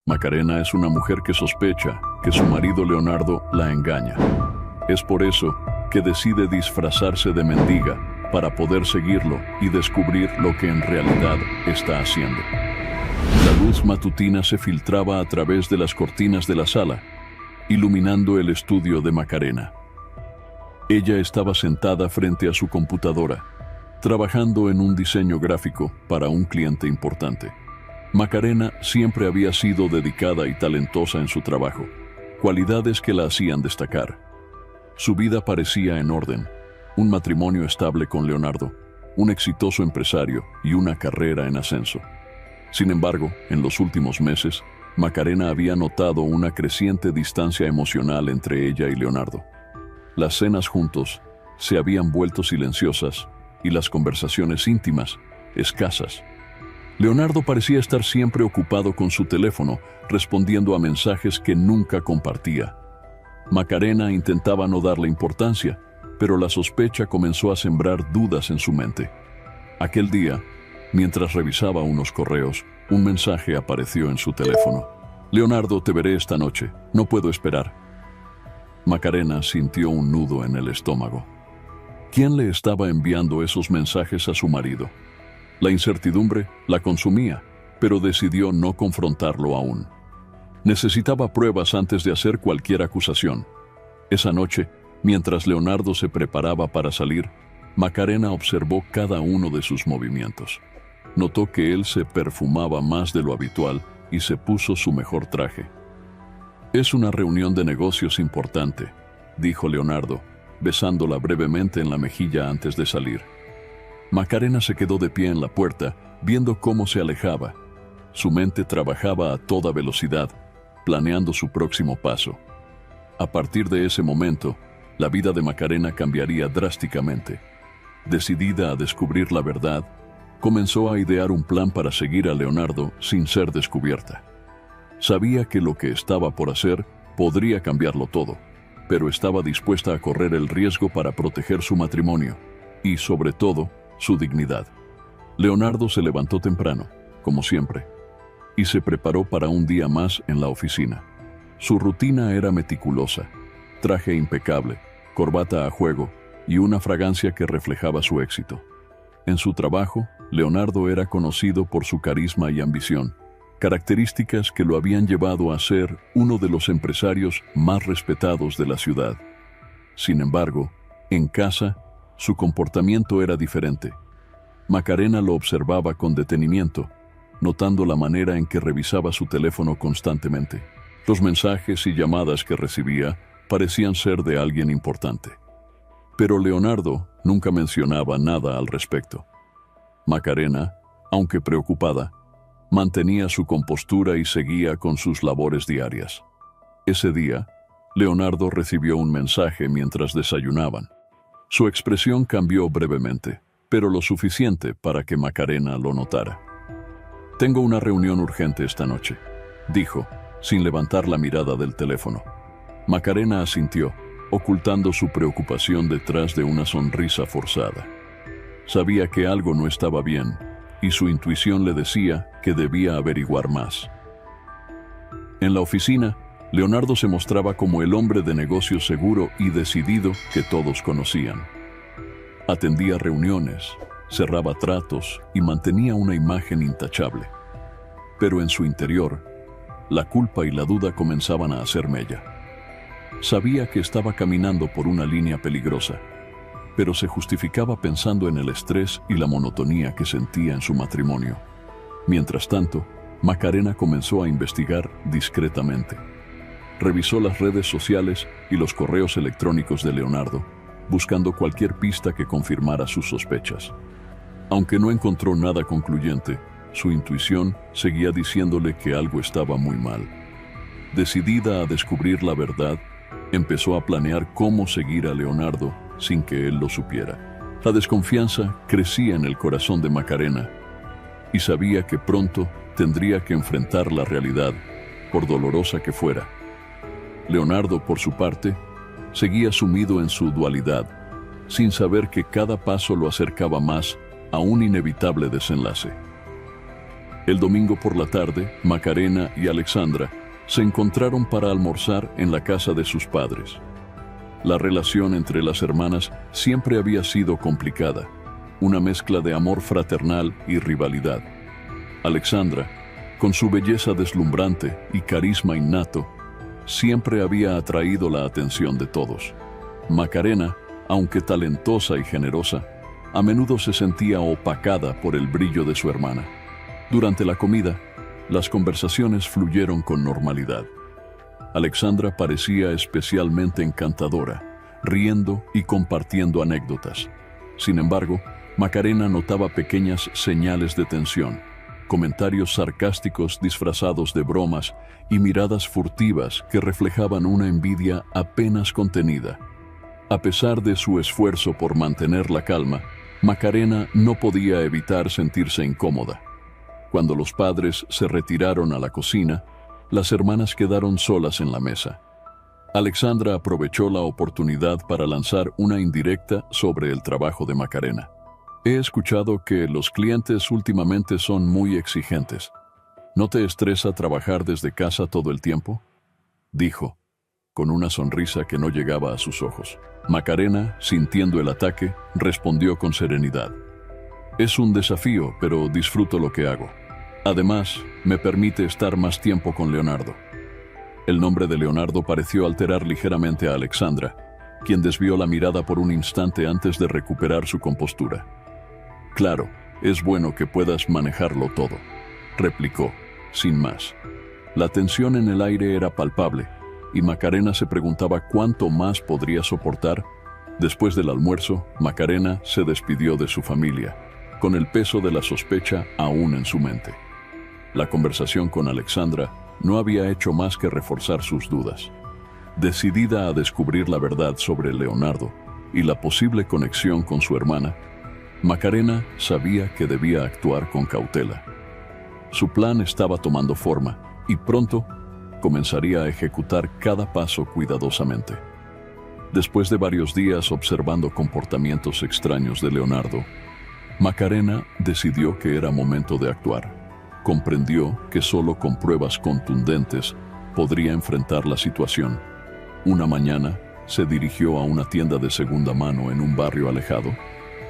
Macarena es una mujer que sospecha que su marido Leonardo la engaña. Es por eso que decide disfrazarse de mendiga para poder seguirlo y descubrir lo que en realidad está haciendo. La luz matutina se filtraba a través de las cortinas de la sala, iluminando el estudio de Macarena. Ella estaba sentada frente a su computadora, trabajando en un diseño gráfico para un cliente importante. Macarena siempre había sido dedicada y talentosa en su trabajo, cualidades que la hacían destacar. Su vida parecía en orden, un matrimonio estable con Leonardo, un exitoso empresario y una carrera en ascenso. Sin embargo, en los últimos meses, Macarena había notado una creciente distancia emocional entre ella y Leonardo. Las cenas juntos se habían vuelto silenciosas y las conversaciones íntimas, escasas. Leonardo parecía estar siempre ocupado con su teléfono, respondiendo a mensajes que nunca compartía. Macarena intentaba no darle importancia, pero la sospecha comenzó a sembrar dudas en su mente. Aquel día, mientras revisaba unos correos, un mensaje apareció en su teléfono. «Leonardo, te veré esta noche. No puedo esperar». Macarena sintió un nudo en el estómago. ¿Quién le estaba enviando esos mensajes a su marido? La incertidumbre la consumía, pero decidió no confrontarlo aún. Necesitaba pruebas antes de hacer cualquier acusación. Esa noche, mientras Leonardo se preparaba para salir, Macarena observó cada uno de sus movimientos. Notó que él se perfumaba más de lo habitual y se puso su mejor traje. «Es una reunión de negocios importante», dijo Leonardo, besándola brevemente en la mejilla antes de salir. Macarena se quedó de pie en la puerta, viendo cómo se alejaba. Su mente trabajaba a toda velocidad, planeando su próximo paso. A partir de ese momento, la vida de Macarena cambiaría drásticamente. Decidida a descubrir la verdad, comenzó a idear un plan para seguir a Leonardo sin ser descubierta. Sabía que lo que estaba por hacer podría cambiarlo todo, pero estaba dispuesta a correr el riesgo para proteger su matrimonio y, sobre todo, su dignidad. Leonardo se levantó temprano, como siempre, y se preparó para un día más en la oficina. Su rutina era meticulosa: traje impecable, corbata a juego y una fragancia que reflejaba su éxito. En su trabajo, Leonardo era conocido por su carisma y ambición, características que lo habían llevado a ser uno de los empresarios más respetados de la ciudad. Sin embargo, en casa, su comportamiento era diferente. Macarena lo observaba con detenimiento, notando la manera en que revisaba su teléfono constantemente. Los mensajes y llamadas que recibía parecían ser de alguien importante. Pero Leonardo nunca mencionaba nada al respecto. Macarena, aunque preocupada, mantenía su compostura y seguía con sus labores diarias. Ese día, Leonardo recibió un mensaje mientras desayunaban. Su expresión cambió brevemente, pero lo suficiente para que Macarena lo notara. «Tengo una reunión urgente esta noche», dijo, sin levantar la mirada del teléfono. Macarena asintió, ocultando su preocupación detrás de una sonrisa forzada. Sabía que algo no estaba bien, y su intuición le decía que debía averiguar más. En la oficina, Leonardo se mostraba como el hombre de negocios seguro y decidido que todos conocían. Atendía reuniones, cerraba tratos y mantenía una imagen intachable. Pero en su interior, la culpa y la duda comenzaban a hacer mella. Sabía que estaba caminando por una línea peligrosa, pero se justificaba pensando en el estrés y la monotonía que sentía en su matrimonio. Mientras tanto, Macarena comenzó a investigar discretamente. Revisó las redes sociales y los correos electrónicos de Leonardo, buscando cualquier pista que confirmara sus sospechas. Aunque no encontró nada concluyente, su intuición seguía diciéndole que algo estaba muy mal. Decidida a descubrir la verdad, empezó a planear cómo seguir a Leonardo sin que él lo supiera. La desconfianza crecía en el corazón de Macarena y sabía que pronto tendría que enfrentar la realidad, por dolorosa que fuera. Leonardo, por su parte, seguía sumido en su dualidad, sin saber que cada paso lo acercaba más a un inevitable desenlace. El domingo por la tarde, Macarena y Alexandra se encontraron para almorzar en la casa de sus padres. La relación entre las hermanas siempre había sido complicada, una mezcla de amor fraternal y rivalidad. Alexandra, con su belleza deslumbrante y carisma innato, siempre había atraído la atención de todos. Macarena, aunque talentosa y generosa, a menudo se sentía opacada por el brillo de su hermana. Durante la comida, las conversaciones fluyeron con normalidad. Alexandra parecía especialmente encantadora, riendo y compartiendo anécdotas. Sin embargo, Macarena notaba pequeñas señales de tensión, comentarios sarcásticos disfrazados de bromas y miradas furtivas que reflejaban una envidia apenas contenida. A pesar de su esfuerzo por mantener la calma, Macarena no podía evitar sentirse incómoda. Cuando los padres se retiraron a la cocina, las hermanas quedaron solas en la mesa. Alexandra aprovechó la oportunidad para lanzar una indirecta sobre el trabajo de Macarena. He escuchado que los clientes últimamente son muy exigentes. ¿No te estresa trabajar desde casa todo el tiempo?, dijo, con una sonrisa que no llegaba a sus ojos. Macarena, sintiendo el ataque, respondió con serenidad. Es un desafío, pero disfruto lo que hago. Además, me permite estar más tiempo con Leonardo. El nombre de Leonardo pareció alterar ligeramente a Alexandra, quien desvió la mirada por un instante antes de recuperar su compostura. Claro, es bueno que puedas manejarlo todo, replicó, sin más. La tensión en el aire era palpable, y Macarena se preguntaba cuánto más podría soportar. Después del almuerzo, Macarena se despidió de su familia, con el peso de la sospecha aún en su mente. La conversación con Alexandra no había hecho más que reforzar sus dudas. Decidida a descubrir la verdad sobre Leonardo y la posible conexión con su hermana, Macarena sabía que debía actuar con cautela. Su plan estaba tomando forma y pronto comenzaría a ejecutar cada paso cuidadosamente. Después de varios días observando comportamientos extraños de Leonardo, Macarena decidió que era momento de actuar. Comprendió que solo con pruebas contundentes podría enfrentar la situación. Una mañana se dirigió a una tienda de segunda mano en un barrio alejado,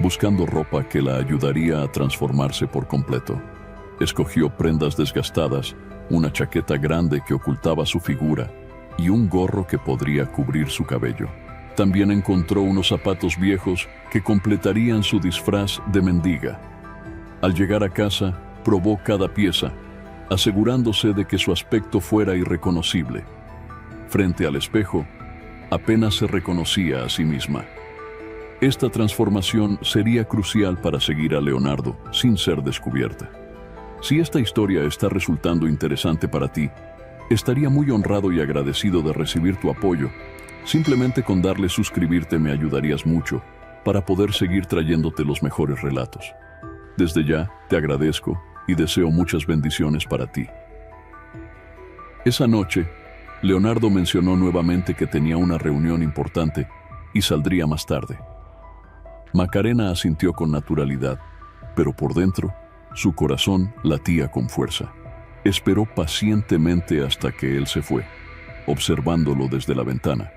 buscando ropa que la ayudaría a transformarse por completo. Escogió prendas desgastadas, una chaqueta grande que ocultaba su figura y un gorro que podría cubrir su cabello. También encontró unos zapatos viejos que completarían su disfraz de mendiga. Al llegar a casa, probó cada pieza, asegurándose de que su aspecto fuera irreconocible. Frente al espejo, apenas se reconocía a sí misma. Esta transformación sería crucial para seguir a Leonardo sin ser descubierta. Si esta historia está resultando interesante para ti, estaría muy honrado y agradecido de recibir tu apoyo. Simplemente con darle suscribirte me ayudarías mucho para poder seguir trayéndote los mejores relatos. Desde ya, te agradezco y deseo muchas bendiciones para ti. Esa noche, Leonardo mencionó nuevamente que tenía una reunión importante y saldría más tarde. Macarena asintió con naturalidad, pero por dentro, su corazón latía con fuerza. Esperó pacientemente hasta que él se fue, observándolo desde la ventana.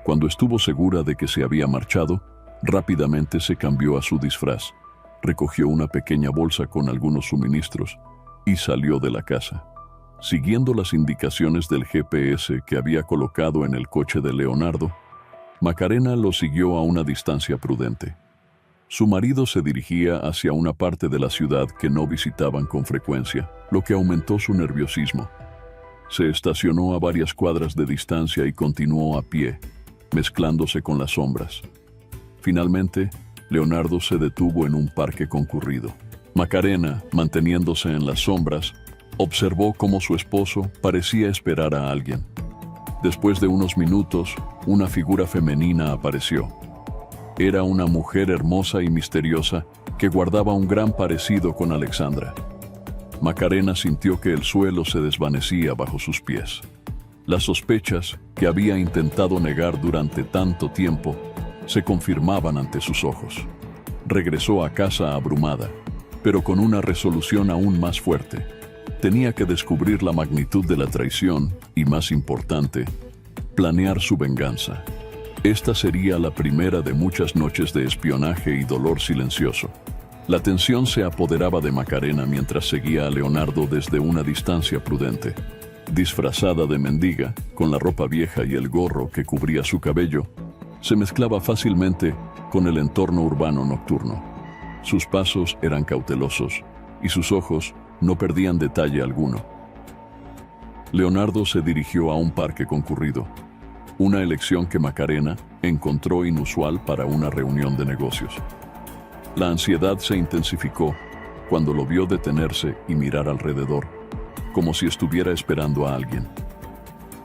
Cuando estuvo segura de que se había marchado, rápidamente se cambió a su disfraz, recogió una pequeña bolsa con algunos suministros y salió de la casa. Siguiendo las indicaciones del GPS que había colocado en el coche de Leonardo, Macarena lo siguió a una distancia prudente. Su marido se dirigía hacia una parte de la ciudad que no visitaban con frecuencia, lo que aumentó su nerviosismo. Se estacionó a varias cuadras de distancia y continuó a pie, mezclándose con las sombras. Finalmente, Leonardo se detuvo en un parque concurrido. Macarena, manteniéndose en las sombras, observó cómo su esposo parecía esperar a alguien. Después de unos minutos, una figura femenina apareció. Era una mujer hermosa y misteriosa que guardaba un gran parecido con Alexandra. Macarena sintió que el suelo se desvanecía bajo sus pies. Las sospechas que había intentado negar durante tanto tiempo se confirmaban ante sus ojos. Regresó a casa abrumada, pero con una resolución aún más fuerte. Tenía que descubrir la magnitud de la traición y, más importante, planear su venganza. Esta sería la primera de muchas noches de espionaje y dolor silencioso. La tensión se apoderaba de Macarena mientras seguía a Leonardo desde una distancia prudente. Disfrazada de mendiga, con la ropa vieja y el gorro que cubría su cabello, se mezclaba fácilmente con el entorno urbano nocturno. Sus pasos eran cautelosos y sus ojos no perdían detalle alguno. Leonardo se dirigió a un parque concurrido, una elección que Macarena encontró inusual para una reunión de negocios. La ansiedad se intensificó cuando lo vio detenerse y mirar alrededor, como si estuviera esperando a alguien.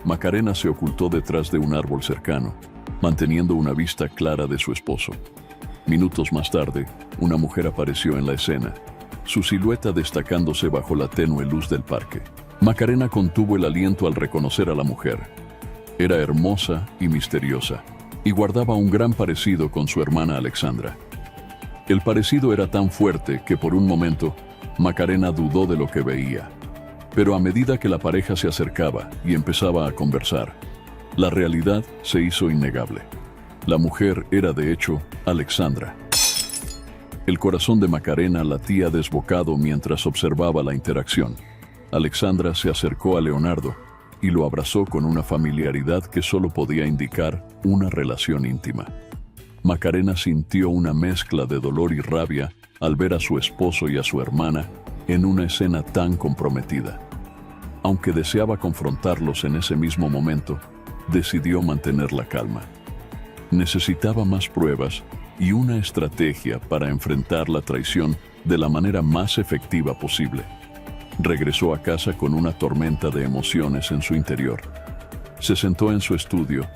Macarena se ocultó detrás de un árbol cercano, manteniendo una vista clara de su esposo. Minutos más tarde, una mujer apareció en la escena, su silueta destacándose bajo la tenue luz del parque. Macarena contuvo el aliento al reconocer a la mujer. Era hermosa y misteriosa, y guardaba un gran parecido con su hermana Alexandra. El parecido era tan fuerte que por un momento Macarena dudó de lo que veía. Pero a medida que la pareja se acercaba y empezaba a conversar, la realidad se hizo innegable. La mujer era de hecho Alexandra. El corazón de Macarena latía desbocado mientras observaba la interacción. Alexandra se acercó a Leonardo y lo abrazó con una familiaridad que solo podía indicar una relación íntima. Macarena sintió una mezcla de dolor y rabia al ver a su esposo y a su hermana en una escena tan comprometida. Aunque deseaba confrontarlos en ese mismo momento, decidió mantener la calma. Necesitaba más pruebas y una estrategia para enfrentar la traición de la manera más efectiva posible. Regresó a casa con una tormenta de emociones en su interior. Se sentó en su estudio,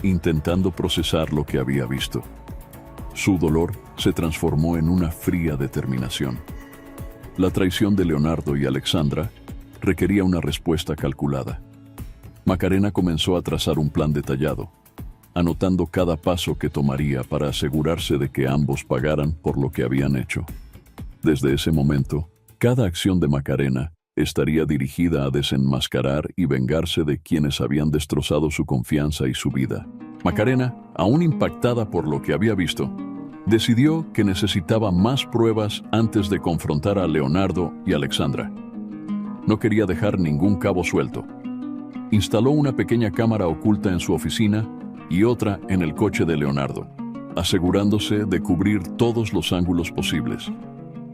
intentando procesar lo que había visto. Su dolor se transformó en una fría determinación. La traición de Leonardo y Alexandra requería una respuesta calculada. Macarena comenzó a trazar un plan detallado, anotando cada paso que tomaría para asegurarse de que ambos pagaran por lo que habían hecho. Desde ese momento, cada acción de Macarena estaría dirigida a desenmascarar y vengarse de quienes habían destrozado su confianza y su vida. Macarena, aún impactada por lo que había visto, decidió que necesitaba más pruebas antes de confrontar a Leonardo y Alexandra. No quería dejar ningún cabo suelto. Instaló una pequeña cámara oculta en su oficina y otra en el coche de Leonardo, asegurándose de cubrir todos los ángulos posibles.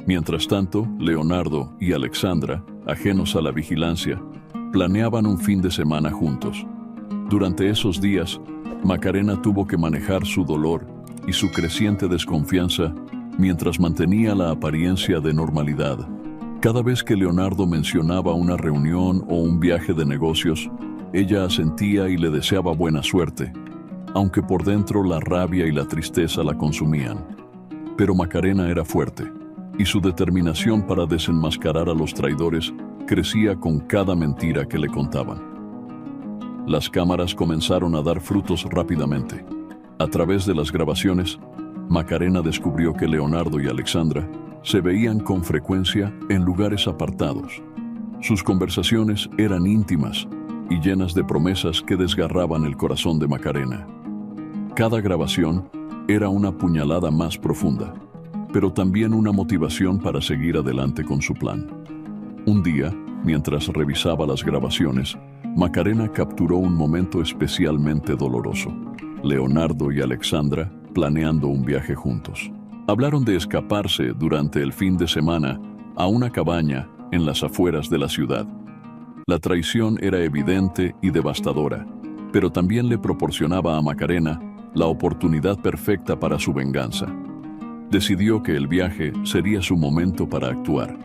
Mientras tanto, Leonardo y Alexandra, ajenos a la vigilancia, planeaban un fin de semana juntos. Durante esos días, Macarena tuvo que manejar su dolor y su creciente desconfianza mientras mantenía la apariencia de normalidad. Cada vez que Leonardo mencionaba una reunión o un viaje de negocios, ella asentía y le deseaba buena suerte, aunque por dentro la rabia y la tristeza la consumían. Pero Macarena era fuerte, y su determinación para desenmascarar a los traidores crecía con cada mentira que le contaban. Las cámaras comenzaron a dar frutos rápidamente. A través de las grabaciones, Macarena descubrió que Leonardo y Alexandra se veían con frecuencia en lugares apartados. Sus conversaciones eran íntimas y llenas de promesas que desgarraban el corazón de Macarena. Cada grabación era una puñalada más profunda, pero también una motivación para seguir adelante con su plan. Un día, mientras revisaba las grabaciones, Macarena capturó un momento especialmente doloroso. Leonardo y Alexandra planeando un viaje juntos. Hablaron de escaparse durante el fin de semana a una cabaña en las afueras de la ciudad. La traición era evidente y devastadora, pero también le proporcionaba a Macarena la oportunidad perfecta para su venganza. Decidió que el viaje sería su momento para actuar.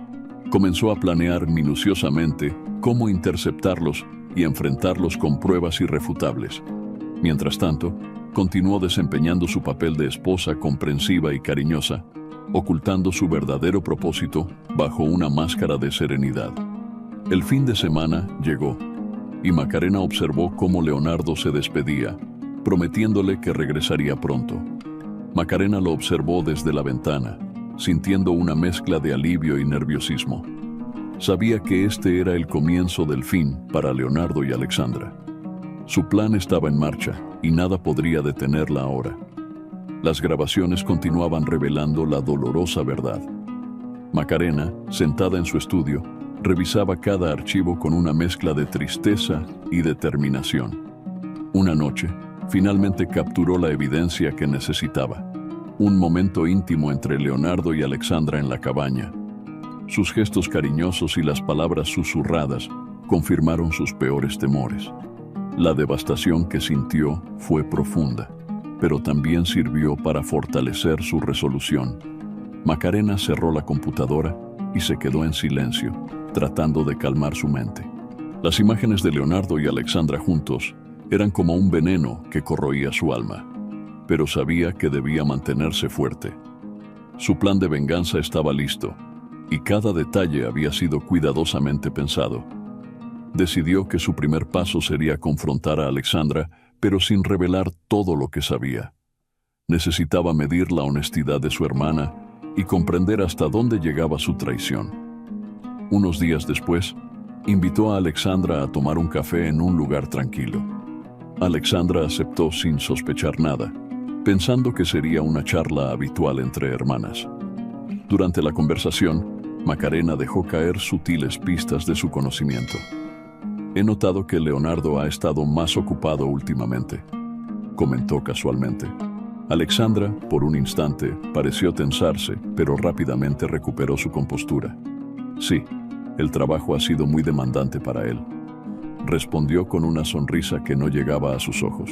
Comenzó a planear minuciosamente cómo interceptarlos y enfrentarlos con pruebas irrefutables. Mientras tanto, continuó desempeñando su papel de esposa comprensiva y cariñosa, ocultando su verdadero propósito bajo una máscara de serenidad. El fin de semana llegó, y Macarena observó cómo Leonardo se despedía, prometiéndole que regresaría pronto. Macarena lo observó desde la ventana, sintiendo una mezcla de alivio y nerviosismo. Sabía que este era el comienzo del fin para Leonardo y Alexandra. Su plan estaba en marcha y nada podría detenerla ahora. Las grabaciones continuaban revelando la dolorosa verdad. Macarena, sentada en su estudio, revisaba cada archivo con una mezcla de tristeza y determinación. Una noche, finalmente capturó la evidencia que necesitaba. Un momento íntimo entre Leonardo y Alexandra en la cabaña. Sus gestos cariñosos y las palabras susurradas confirmaron sus peores temores. La devastación que sintió fue profunda, pero también sirvió para fortalecer su resolución. Macarena cerró la computadora y se quedó en silencio, tratando de calmar su mente. Las imágenes de Leonardo y Alexandra juntos eran como un veneno que corroía su alma, pero sabía que debía mantenerse fuerte. Su plan de venganza estaba listo, y cada detalle había sido cuidadosamente pensado. Decidió que su primer paso sería confrontar a Alexandra, pero sin revelar todo lo que sabía. Necesitaba medir la honestidad de su hermana y comprender hasta dónde llegaba su traición. Unos días después, invitó a Alexandra a tomar un café en un lugar tranquilo. Alexandra aceptó sin sospechar nada, pensando que sería una charla habitual entre hermanas. Durante la conversación, Macarena dejó caer sutiles pistas de su conocimiento. «He notado que Leonardo ha estado más ocupado últimamente», comentó casualmente. Alexandra, por un instante, pareció tensarse, pero rápidamente recuperó su compostura. «Sí, el trabajo ha sido muy demandante para él», respondió con una sonrisa que no llegaba a sus ojos.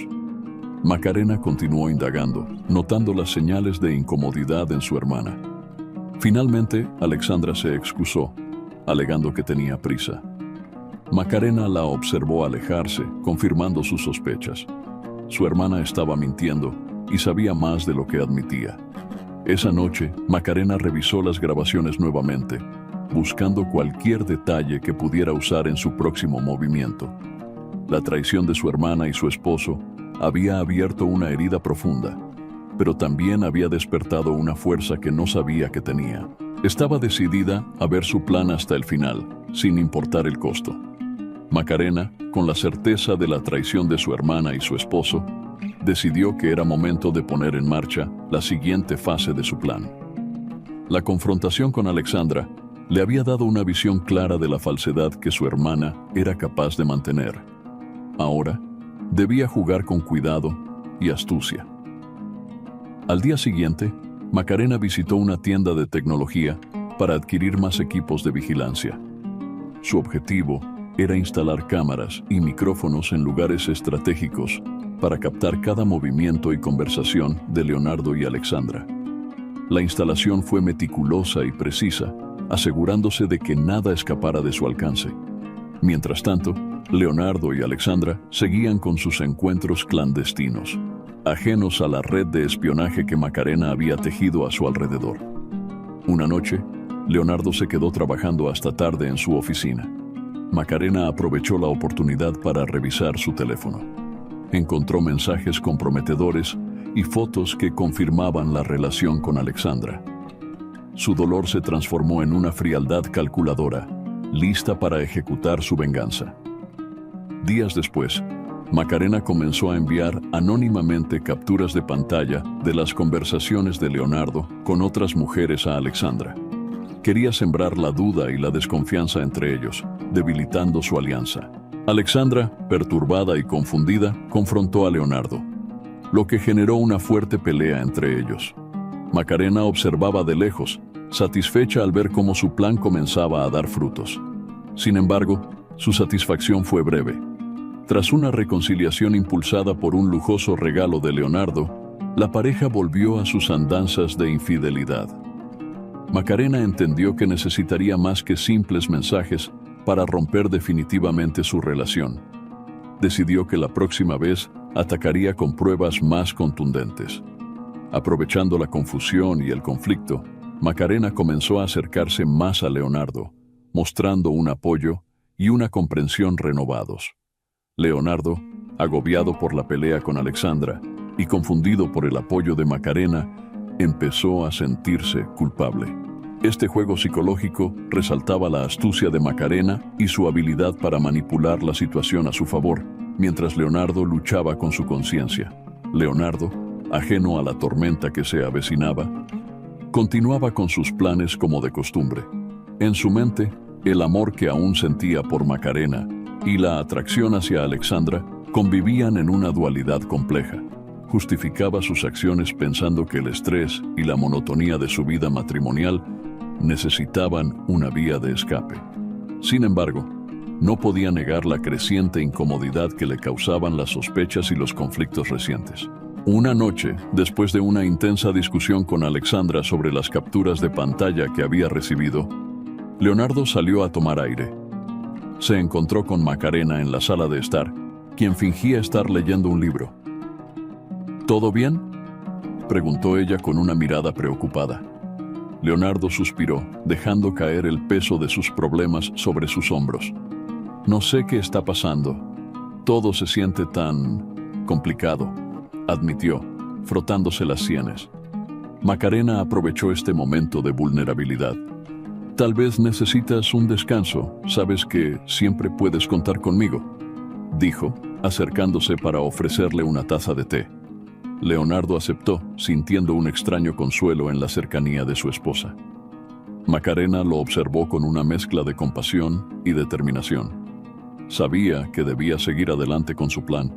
Macarena continuó indagando, notando las señales de incomodidad en su hermana. Finalmente, Alexandra se excusó, alegando que tenía prisa. Macarena la observó alejarse, confirmando sus sospechas. Su hermana estaba mintiendo y sabía más de lo que admitía. Esa noche, Macarena revisó las grabaciones nuevamente, buscando cualquier detalle que pudiera usar en su próximo movimiento. La traición de su hermana y su esposo había abierto una herida profunda, pero también había despertado una fuerza que no sabía que tenía. Estaba decidida a ver su plan hasta el final, sin importar el costo. Macarena, con la certeza de la traición de su hermana y su esposo, decidió que era momento de poner en marcha la siguiente fase de su plan. La confrontación con Alexandra le había dado una visión clara de la falsedad que su hermana era capaz de mantener. Ahora, debía jugar con cuidado y astucia. Al día siguiente, Macarena visitó una tienda de tecnología para adquirir más equipos de vigilancia. Su objetivo era instalar cámaras y micrófonos en lugares estratégicos para captar cada movimiento y conversación de Leonardo y Alexandra. La instalación fue meticulosa y precisa, asegurándose de que nada escapara de su alcance. Mientras tanto, Leonardo y Alexandra seguían con sus encuentros clandestinos, ajenos a la red de espionaje que Macarena había tejido a su alrededor. Una noche, Leonardo se quedó trabajando hasta tarde en su oficina. Macarena aprovechó la oportunidad para revisar su teléfono. Encontró mensajes comprometedores y fotos que confirmaban la relación con Alexandra. Su dolor se transformó en una frialdad calculadora, lista para ejecutar su venganza. Días después, Macarena comenzó a enviar anónimamente capturas de pantalla de las conversaciones de Leonardo con otras mujeres a Alexandra. Quería sembrar la duda y la desconfianza entre ellos, debilitando su alianza. Alexandra, perturbada y confundida, confrontó a Leonardo, lo que generó una fuerte pelea entre ellos. Macarena observaba de lejos, satisfecha al ver cómo su plan comenzaba a dar frutos. Sin embargo, su satisfacción fue breve. Tras una reconciliación impulsada por un lujoso regalo de Leonardo, la pareja volvió a sus andanzas de infidelidad. Macarena entendió que necesitaría más que simples mensajes para romper definitivamente su relación. Decidió que la próxima vez atacaría con pruebas más contundentes. Aprovechando la confusión y el conflicto, Macarena comenzó a acercarse más a Leonardo, mostrando un apoyo y una comprensión renovados. Leonardo, agobiado por la pelea con Alexandra y confundido por el apoyo de Macarena, empezó a sentirse culpable. Este juego psicológico resaltaba la astucia de Macarena y su habilidad para manipular la situación a su favor, mientras Leonardo luchaba con su conciencia. Leonardo, ajeno a la tormenta que se avecinaba, continuaba con sus planes como de costumbre. En su mente, el amor que aún sentía por Macarena y la atracción hacia Alexandra convivían en una dualidad compleja. Justificaba sus acciones pensando que el estrés y la monotonía de su vida matrimonial necesitaban una vía de escape. Sin embargo, no podía negar la creciente incomodidad que le causaban las sospechas y los conflictos recientes. Una noche, después de una intensa discusión con Alexandra sobre las capturas de pantalla que había recibido, Leonardo salió a tomar aire. Se encontró con Macarena en la sala de estar, quien fingía estar leyendo un libro. ¿Todo bien?, preguntó ella con una mirada preocupada. Leonardo suspiró, dejando caer el peso de sus problemas sobre sus hombros. No sé qué está pasando. Todo se siente tan complicado, admitió, frotándose las sienes. Macarena aprovechó este momento de vulnerabilidad. Tal vez necesitas un descanso, sabes que siempre puedes contar conmigo, dijo, acercándose para ofrecerle una taza de té. Leonardo aceptó, sintiendo un extraño consuelo en la cercanía de su esposa. Macarena lo observó con una mezcla de compasión y determinación. Sabía que debía seguir adelante con su plan,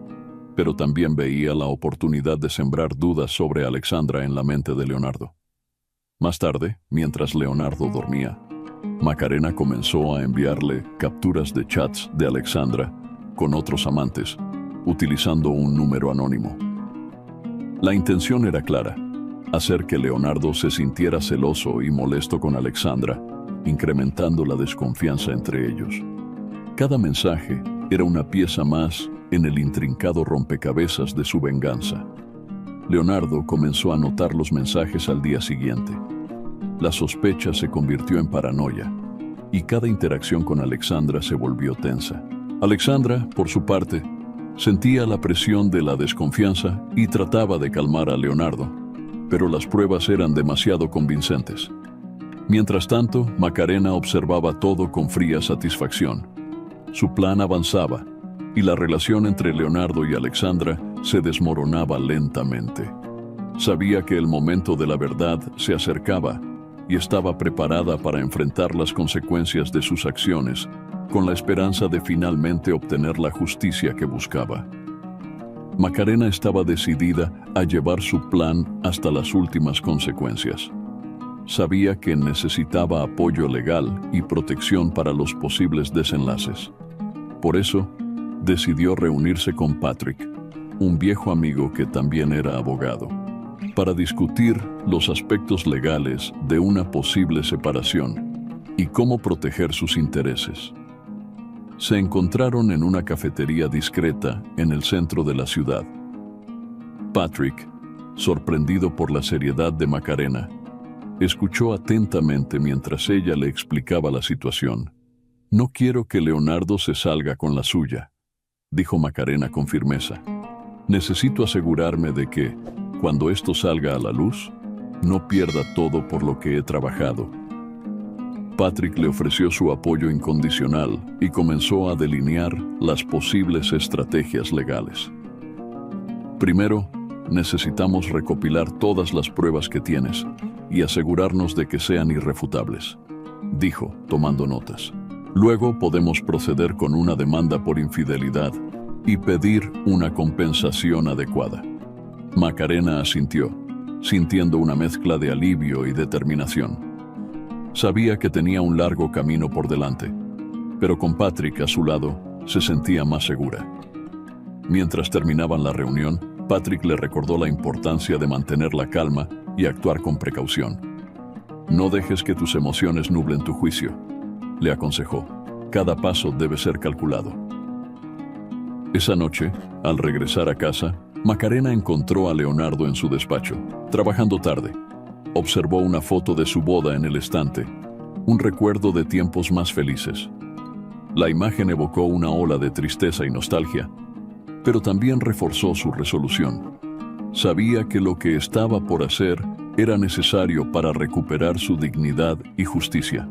pero también veía la oportunidad de sembrar dudas sobre Alexandra en la mente de Leonardo. Más tarde, mientras Leonardo dormía, Macarena comenzó a enviarle capturas de chats de Alexandra con otros amantes, utilizando un número anónimo. La intención era clara: hacer que Leonardo se sintiera celoso y molesto con Alexandra, incrementando la desconfianza entre ellos. Cada mensaje era una pieza más en el intrincado rompecabezas de su venganza. Leonardo comenzó a anotar los mensajes al día siguiente. La sospecha se convirtió en paranoia, y cada interacción con Alexandra se volvió tensa. Alexandra, por su parte, sentía la presión de la desconfianza y trataba de calmar a Leonardo, pero las pruebas eran demasiado convincentes. Mientras tanto, Macarena observaba todo con fría satisfacción. Su plan avanzaba, y la relación entre Leonardo y Alexandra se desmoronaba lentamente. Sabía que el momento de la verdad se acercaba y estaba preparada para enfrentar las consecuencias de sus acciones, con la esperanza de finalmente obtener la justicia que buscaba. Macarena estaba decidida a llevar su plan hasta las últimas consecuencias. Sabía que necesitaba apoyo legal y protección para los posibles desenlaces. Por eso, decidió reunirse con Patrick, un viejo amigo que también era abogado, para discutir los aspectos legales de una posible separación y cómo proteger sus intereses. Se encontraron en una cafetería discreta en el centro de la ciudad. Patrick, sorprendido por la seriedad de Macarena, escuchó atentamente mientras ella le explicaba la situación. «No quiero que Leonardo se salga con la suya», dijo Macarena con firmeza. «Necesito asegurarme de que, cuando esto salga a la luz, no pierda todo por lo que he trabajado». Patrick le ofreció su apoyo incondicional y comenzó a delinear las posibles estrategias legales. «Primero, necesitamos recopilar todas las pruebas que tienes y asegurarnos de que sean irrefutables», dijo, tomando notas. «Luego podemos proceder con una demanda por infidelidad y pedir una compensación adecuada». Macarena asintió, sintiendo una mezcla de alivio y determinación. Sabía que tenía un largo camino por delante, pero con Patrick a su lado se sentía más segura. Mientras terminaban la reunión, Patrick le recordó la importancia de mantener la calma y actuar con precaución. «No dejes que tus emociones nublen tu juicio», le aconsejó. «Cada paso debe ser calculado». Esa noche, al regresar a casa, Macarena encontró a Leonardo en su despacho, trabajando tarde. Observó una foto de su boda en el estante, un recuerdo de tiempos más felices. La imagen evocó una ola de tristeza y nostalgia, pero también reforzó su resolución. Sabía que lo que estaba por hacer era necesario para recuperar su dignidad y justicia.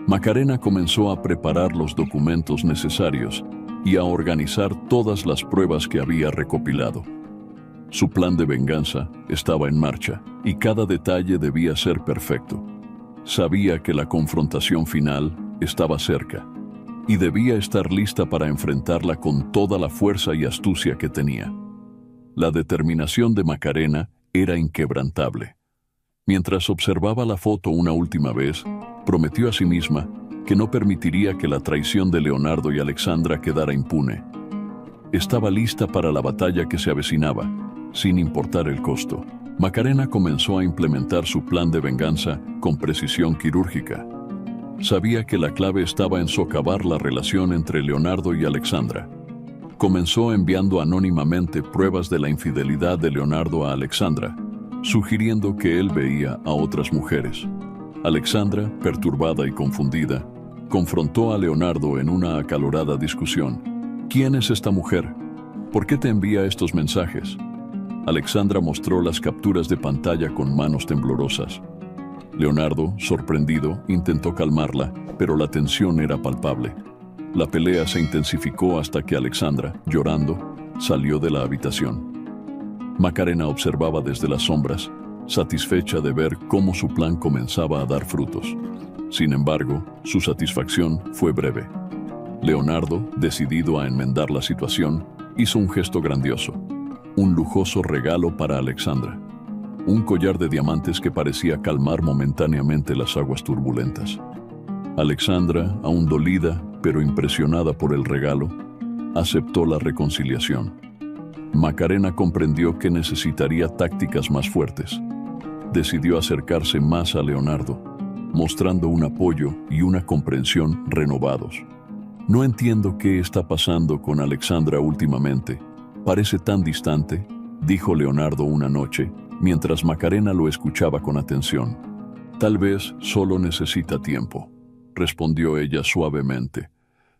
Macarena comenzó a preparar los documentos necesarios y a organizar todas las pruebas que había recopilado. Su plan de venganza estaba en marcha y cada detalle debía ser perfecto. Sabía que la confrontación final estaba cerca y debía estar lista para enfrentarla con toda la fuerza y astucia que tenía. La determinación de Macarena era inquebrantable. Mientras observaba la foto una última vez, prometió a sí misma que no permitiría que la traición de Leonardo y Alexandra quedara impune. Estaba lista para la batalla que se avecinaba, sin importar el costo. Macarena comenzó a implementar su plan de venganza con precisión quirúrgica. Sabía que la clave estaba en socavar la relación entre Leonardo y Alexandra. Comenzó enviando anónimamente pruebas de la infidelidad de Leonardo a Alexandra, sugiriendo que él veía a otras mujeres. Alexandra, perturbada y confundida, confrontó a Leonardo en una acalorada discusión. ¿Quién es esta mujer? ¿Por qué te envía estos mensajes? Alexandra mostró las capturas de pantalla con manos temblorosas. Leonardo, sorprendido, intentó calmarla, pero la tensión era palpable. La pelea se intensificó hasta que Alexandra, llorando, salió de la habitación. Macarena observaba desde las sombras, satisfecha de ver cómo su plan comenzaba a dar frutos. Sin embargo, su satisfacción fue breve. Leonardo, decidido a enmendar la situación, hizo un gesto grandioso. Un lujoso regalo para Alexandra. Un collar de diamantes que parecía calmar momentáneamente las aguas turbulentas. Alexandra, aún dolida, pero impresionada por el regalo, aceptó la reconciliación. Macarena comprendió que necesitaría tácticas más fuertes. Decidió acercarse más a Leonardo, mostrando un apoyo y una comprensión renovados. No entiendo qué está pasando con Alexandra últimamente. Parece tan distante, dijo Leonardo una noche, mientras Macarena lo escuchaba con atención. Tal vez solo necesita tiempo, respondió ella suavemente,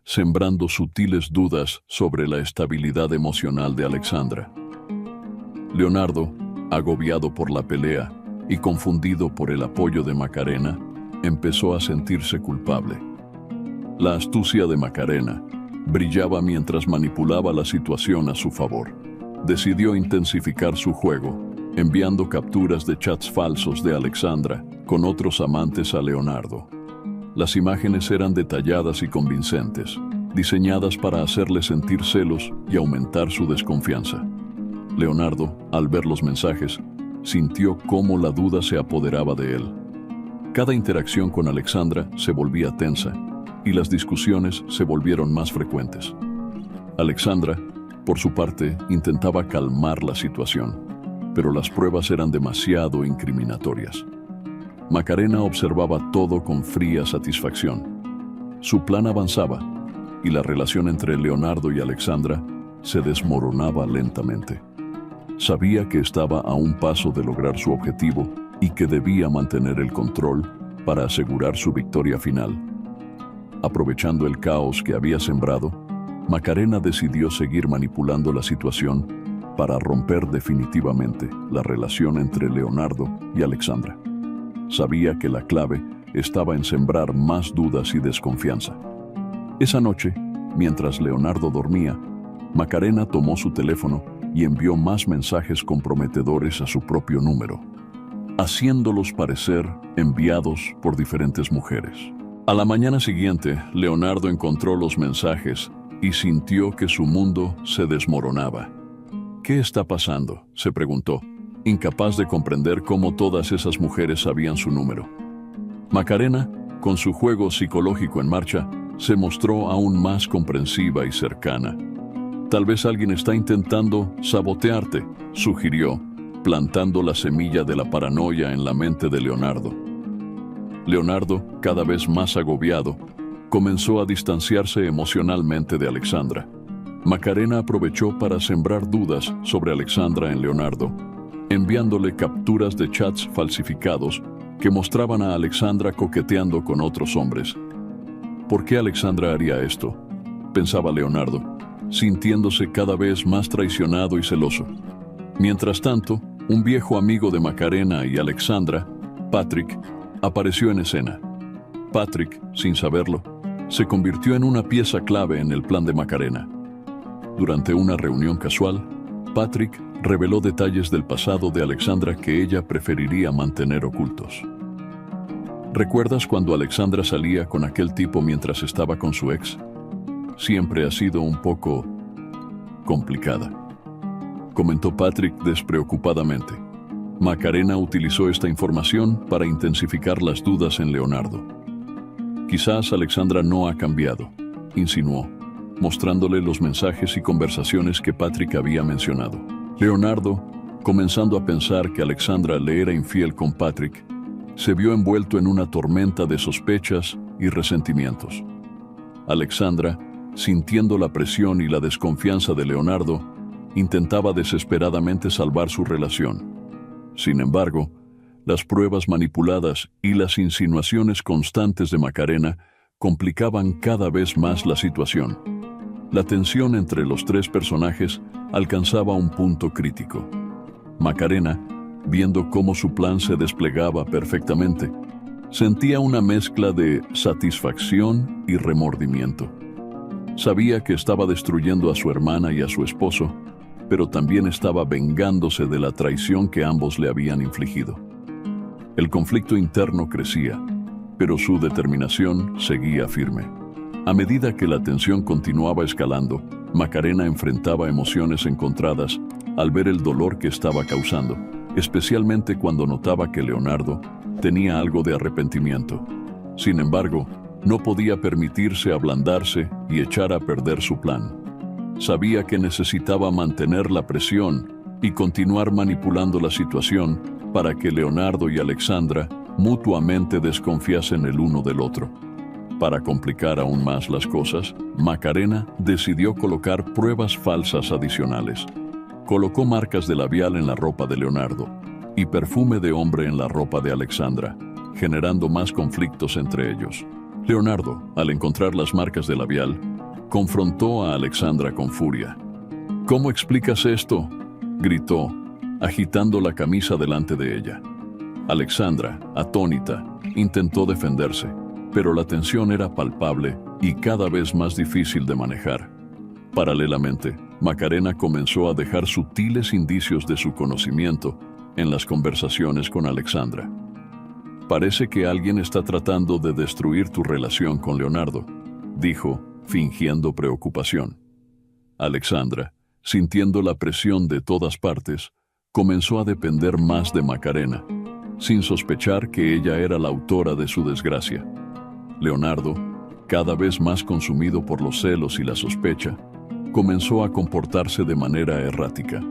sembrando sutiles dudas sobre la estabilidad emocional de Alexandra. Leonardo, agobiado por la pelea y confundido por el apoyo de Macarena, empezó a sentirse culpable. La astucia de Macarena brillaba mientras manipulaba la situación a su favor. Decidió intensificar su juego, enviando capturas de chats falsos de Alexandra con otros amantes a Leonardo. Las imágenes eran detalladas y convincentes, diseñadas para hacerle sentir celos y aumentar su desconfianza. Leonardo, al ver los mensajes, sintió cómo la duda se apoderaba de él. Cada interacción con Alexandra se volvía tensa, y las discusiones se volvieron más frecuentes. Alexandra, por su parte, intentaba calmar la situación, pero las pruebas eran demasiado incriminatorias. Macarena observaba todo con fría satisfacción. Su plan avanzaba, y la relación entre Leonardo y Alexandra se desmoronaba lentamente. Sabía que estaba a un paso de lograr su objetivo y que debía mantener el control para asegurar su victoria final. Aprovechando el caos que había sembrado, Macarena decidió seguir manipulando la situación para romper definitivamente la relación entre Leonardo y Alexandra. Sabía que la clave estaba en sembrar más dudas y desconfianza. Esa noche, mientras Leonardo dormía, Macarena tomó su teléfono y envió más mensajes comprometedores a su propio número, haciéndolos parecer enviados por diferentes mujeres. A la mañana siguiente, Leonardo encontró los mensajes y sintió que su mundo se desmoronaba. ¿Qué está pasando?, se preguntó, incapaz de comprender cómo todas esas mujeres sabían su número. Macarena, con su juego psicológico en marcha, se mostró aún más comprensiva y cercana. Tal vez alguien está intentando sabotearte, sugirió, plantando la semilla de la paranoia en la mente de Leonardo. Leonardo, cada vez más agobiado, comenzó a distanciarse emocionalmente de Alexandra. Macarena aprovechó para sembrar dudas sobre Alexandra en Leonardo, enviándole capturas de chats falsificados que mostraban a Alexandra coqueteando con otros hombres. ¿Por qué Alexandra haría esto?, pensaba Leonardo, sintiéndose cada vez más traicionado y celoso. Mientras tanto, Un viejo amigo de Macarena y Alexandra, Patrick, apareció en escena. Patrick, sin saberlo, se convirtió en una pieza clave en el plan de Macarena. Durante una reunión casual, Patrick reveló detalles del pasado de Alexandra que ella preferiría mantener ocultos. ¿Recuerdas cuando Alexandra salía con aquel tipo mientras estaba con su ex? Siempre ha sido un poco complicada, comentó Patrick despreocupadamente. Macarena utilizó esta información para intensificar las dudas en Leonardo. Quizás Alexandra no ha cambiado, insinuó, mostrándole los mensajes y conversaciones que Patrick había mencionado. Leonardo, comenzando a pensar que Alexandra le era infiel con Patrick, se vio envuelto en una tormenta de sospechas y resentimientos. Alexandra, sintiendo la presión y la desconfianza de Leonardo, intentaba desesperadamente salvar su relación. Sin embargo, las pruebas manipuladas y las insinuaciones constantes de Macarena complicaban cada vez más la situación. La tensión entre los tres personajes alcanzaba un punto crítico. Macarena, viendo cómo su plan se desplegaba perfectamente, sentía una mezcla de satisfacción y remordimiento. Sabía que estaba destruyendo a su hermana y a su esposo, pero también estaba vengándose de la traición que ambos le habían infligido. El conflicto interno crecía, pero su determinación seguía firme. A medida que la tensión continuaba escalando, Macarena enfrentaba emociones encontradas al ver el dolor que estaba causando, especialmente cuando notaba que Leonardo tenía algo de arrepentimiento. Sin embargo, no podía permitirse ablandarse y echar a perder su plan. Sabía que necesitaba mantener la presión y continuar manipulando la situación para que Leonardo y Alexandra mutuamente desconfiasen el uno del otro. Para complicar aún más las cosas, Macarena decidió colocar pruebas falsas adicionales. Colocó marcas de labial en la ropa de Leonardo y perfume de hombre en la ropa de Alexandra, generando más conflictos entre ellos. Leonardo, al encontrar las marcas de labial, confrontó a Alexandra con furia. ¿Cómo explicas esto?, gritó, agitando la camisa delante de ella. Alexandra, atónita, intentó defenderse, pero la tensión era palpable y cada vez más difícil de manejar. Paralelamente, Macarena comenzó a dejar sutiles indicios de su conocimiento en las conversaciones con Alexandra. Parece que alguien está tratando de destruir tu relación con Leonardo, dijo, fingiendo preocupación. Alexandra, sintiendo la presión de todas partes, comenzó a depender más de Macarena, sin sospechar que ella era la autora de su desgracia. Leonardo, cada vez más consumido por los celos y la sospecha, comenzó a comportarse de manera errática.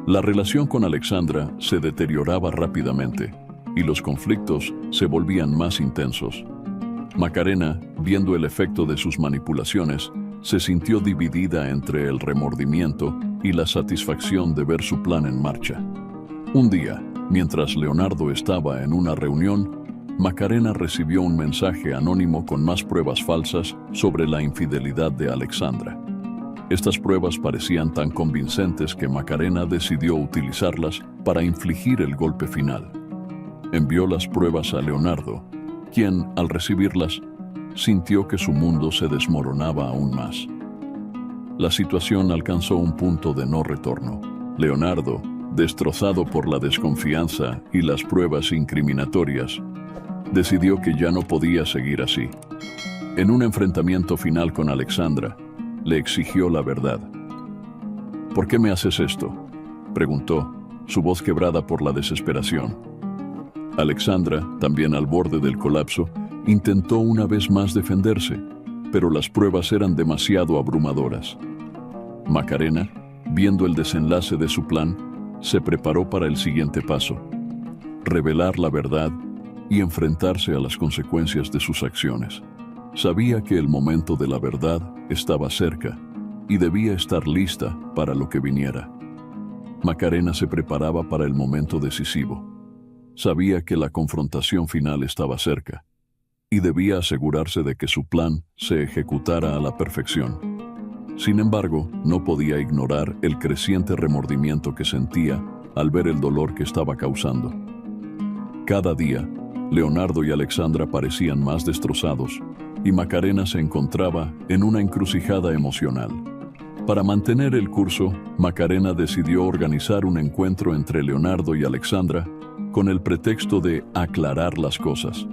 La relación con Alexandra se deterioraba rápidamente y los conflictos se volvían más intensos. Macarena, viendo el efecto de sus manipulaciones, se sintió dividida entre el remordimiento y la satisfacción de ver su plan en marcha. Un día, mientras Leonardo estaba en una reunión, Macarena recibió un mensaje anónimo con más pruebas falsas sobre la infidelidad de Alexandra. Estas pruebas parecían tan convincentes que Macarena decidió utilizarlas para infligir el golpe final. Envió las pruebas a Leonardo, quien, al recibirlas, sintió que su mundo se desmoronaba aún más. La situación alcanzó un punto de no retorno. Leonardo, destrozado por la desconfianza y las pruebas incriminatorias, decidió que ya no podía seguir así. En un enfrentamiento final con Alexandra, le exigió la verdad. ¿Por qué me haces esto?, preguntó, su voz quebrada por la desesperación. Alexandra, también al borde del colapso, intentó una vez más defenderse, pero las pruebas eran demasiado abrumadoras. Macarena, viendo el desenlace de su plan, se preparó para el siguiente paso: revelar la verdad y enfrentarse a las consecuencias de sus acciones. Sabía que el momento de la verdad estaba cerca y debía estar lista para lo que viniera. Macarena se preparaba para el momento decisivo. Sabía que la confrontación final estaba cerca y debía asegurarse de que su plan se ejecutara a la perfección. Sin embargo, no podía ignorar el creciente remordimiento que sentía al ver el dolor que estaba causando. Cada día, Leonardo y Alexandra parecían más destrozados y Macarena se encontraba en una encrucijada emocional. Para mantener el curso, Macarena decidió organizar un encuentro entre Leonardo y Alexandra con el pretexto de aclarar las cosas.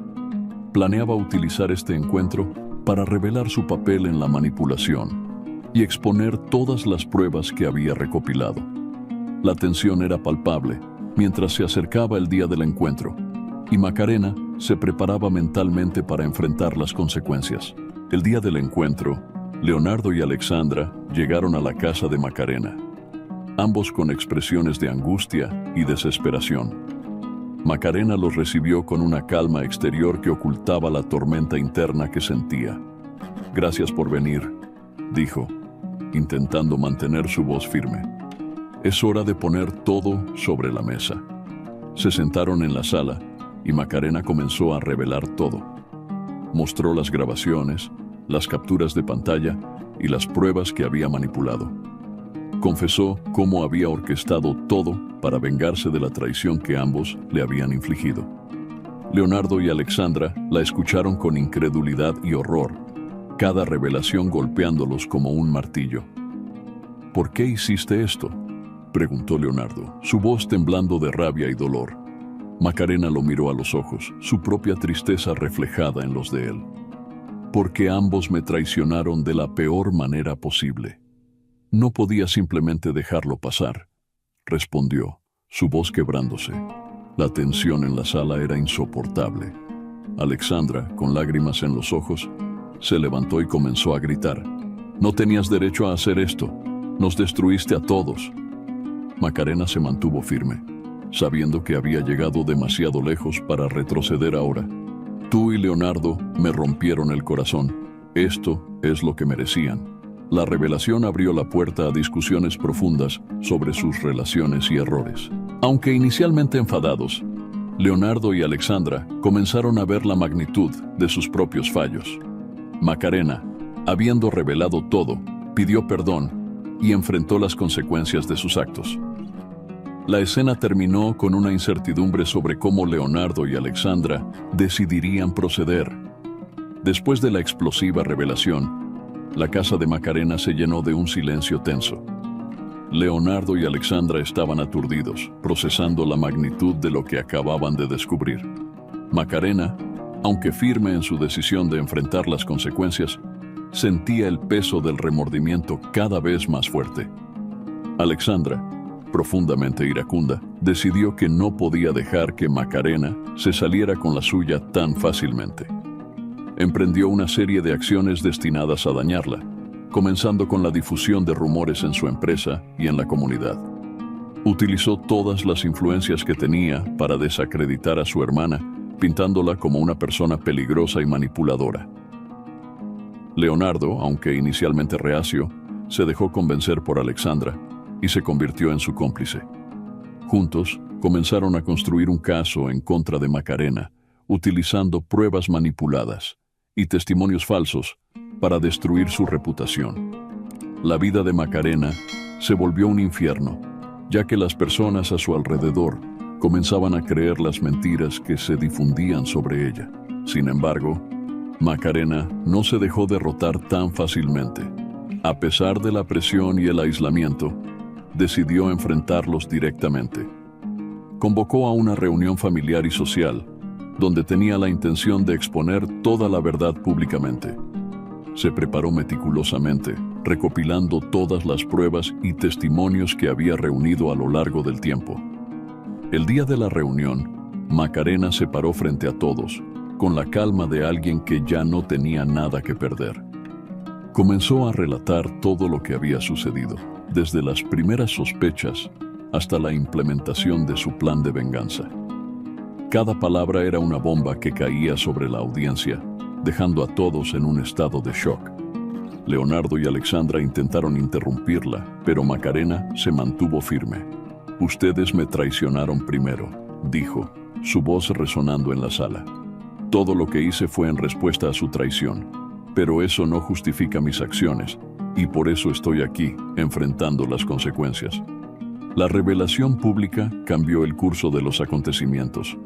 Planeaba utilizar este encuentro para revelar su papel en la manipulación y exponer todas las pruebas que había recopilado. La tensión era palpable mientras se acercaba el día del encuentro, y Macarena se preparaba mentalmente para enfrentar las consecuencias. El día del encuentro, Leonardo y Alexandra llegaron a la casa de Macarena, ambos con expresiones de angustia y desesperación. Macarena los recibió con una calma exterior que ocultaba la tormenta interna que sentía. «Gracias por venir», dijo, intentando mantener su voz firme. «Es hora de poner todo sobre la mesa». Se sentaron en la sala y Macarena comenzó a revelar todo. Mostró las grabaciones, las capturas de pantalla y las pruebas que había manipulado. Confesó cómo había orquestado todo para vengarse de la traición que ambos le habían infligido. Leonardo y Alexandra la escucharon con incredulidad y horror, cada revelación golpeándolos como un martillo. «¿Por qué hiciste esto?», preguntó Leonardo, su voz temblando de rabia y dolor. Macarena lo miró a los ojos, su propia tristeza reflejada en los de él. «Porque ambos me traicionaron de la peor manera posible. No podía simplemente dejarlo pasar», respondió, su voz quebrándose. La tensión en la sala era insoportable. Alexandra, con lágrimas en los ojos, se levantó y comenzó a gritar. «No tenías derecho a hacer esto. Nos destruiste a todos». Macarena se mantuvo firme, sabiendo que había llegado demasiado lejos para retroceder ahora. «Tú y Leonardo me rompieron el corazón. Esto es lo que merecían». La revelación abrió la puerta a discusiones profundas sobre sus relaciones y errores. Aunque inicialmente enfadados, Leonardo y Alexandra comenzaron a ver la magnitud de sus propios fallos. Macarena, habiendo revelado todo, pidió perdón y enfrentó las consecuencias de sus actos. La escena terminó con una incertidumbre sobre cómo Leonardo y Alexandra decidirían proceder. Después de la explosiva revelación, la casa de Macarena se llenó de un silencio tenso. Leonardo y Alexandra estaban aturdidos, procesando la magnitud de lo que acababan de descubrir. Macarena, aunque firme en su decisión de enfrentar las consecuencias, sentía el peso del remordimiento cada vez más fuerte. Alexandra, profundamente iracunda, decidió que no podía dejar que Macarena se saliera con la suya tan fácilmente. Emprendió una serie de acciones destinadas a dañarla, comenzando con la difusión de rumores en su empresa y en la comunidad. Utilizó todas las influencias que tenía para desacreditar a su hermana, pintándola como una persona peligrosa y manipuladora. Leonardo, aunque inicialmente reacio, se dejó convencer por Alexandra y se convirtió en su cómplice. Juntos, comenzaron a construir un caso en contra de Macarena, utilizando pruebas manipuladas y testimonios falsos para destruir su reputación. La vida de Macarena se volvió un infierno, ya que las personas a su alrededor comenzaban a creer las mentiras que se difundían sobre ella. Sin embargo, Macarena no se dejó derrotar tan fácilmente. A pesar de la presión y el aislamiento, decidió enfrentarlos directamente. Convocó a una reunión familiar y social, donde tenía la intención de exponer toda la verdad públicamente. Se preparó meticulosamente, recopilando todas las pruebas y testimonios que había reunido a lo largo del tiempo. El día de la reunión, Macarena se paró frente a todos, con la calma de alguien que ya no tenía nada que perder. Comenzó a relatar todo lo que había sucedido, desde las primeras sospechas hasta la implementación de su plan de venganza. Cada palabra era una bomba que caía sobre la audiencia, dejando a todos en un estado de shock. Leonardo y Alexandra intentaron interrumpirla, pero Macarena se mantuvo firme. «Ustedes me traicionaron primero», dijo, su voz resonando en la sala. «Todo lo que hice fue en respuesta a su traición, pero eso no justifica mis acciones, y por eso estoy aquí, enfrentando las consecuencias». La revelación pública cambió el curso de los acontecimientos.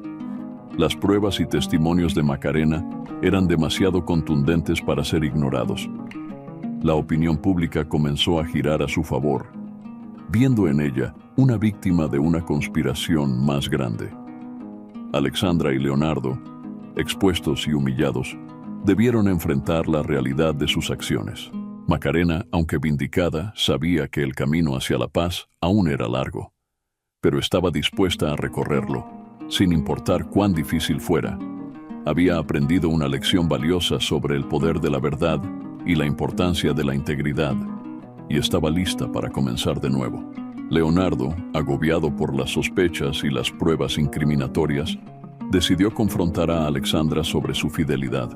Las pruebas y testimonios de Macarena eran demasiado contundentes para ser ignorados. La opinión pública comenzó a girar a su favor, viendo en ella una víctima de una conspiración más grande. Alexandra y Leonardo, expuestos y humillados, debieron enfrentar la realidad de sus acciones. Macarena, aunque vindicada, sabía que el camino hacia la paz aún era largo, pero estaba dispuesta a recorrerlo, sin importar cuán difícil fuera. Había aprendido una lección valiosa sobre el poder de la verdad y la importancia de la integridad, y estaba lista para comenzar de nuevo. Leonardo, agobiado por las sospechas y las pruebas incriminatorias, decidió confrontar a Alexandra sobre su fidelidad.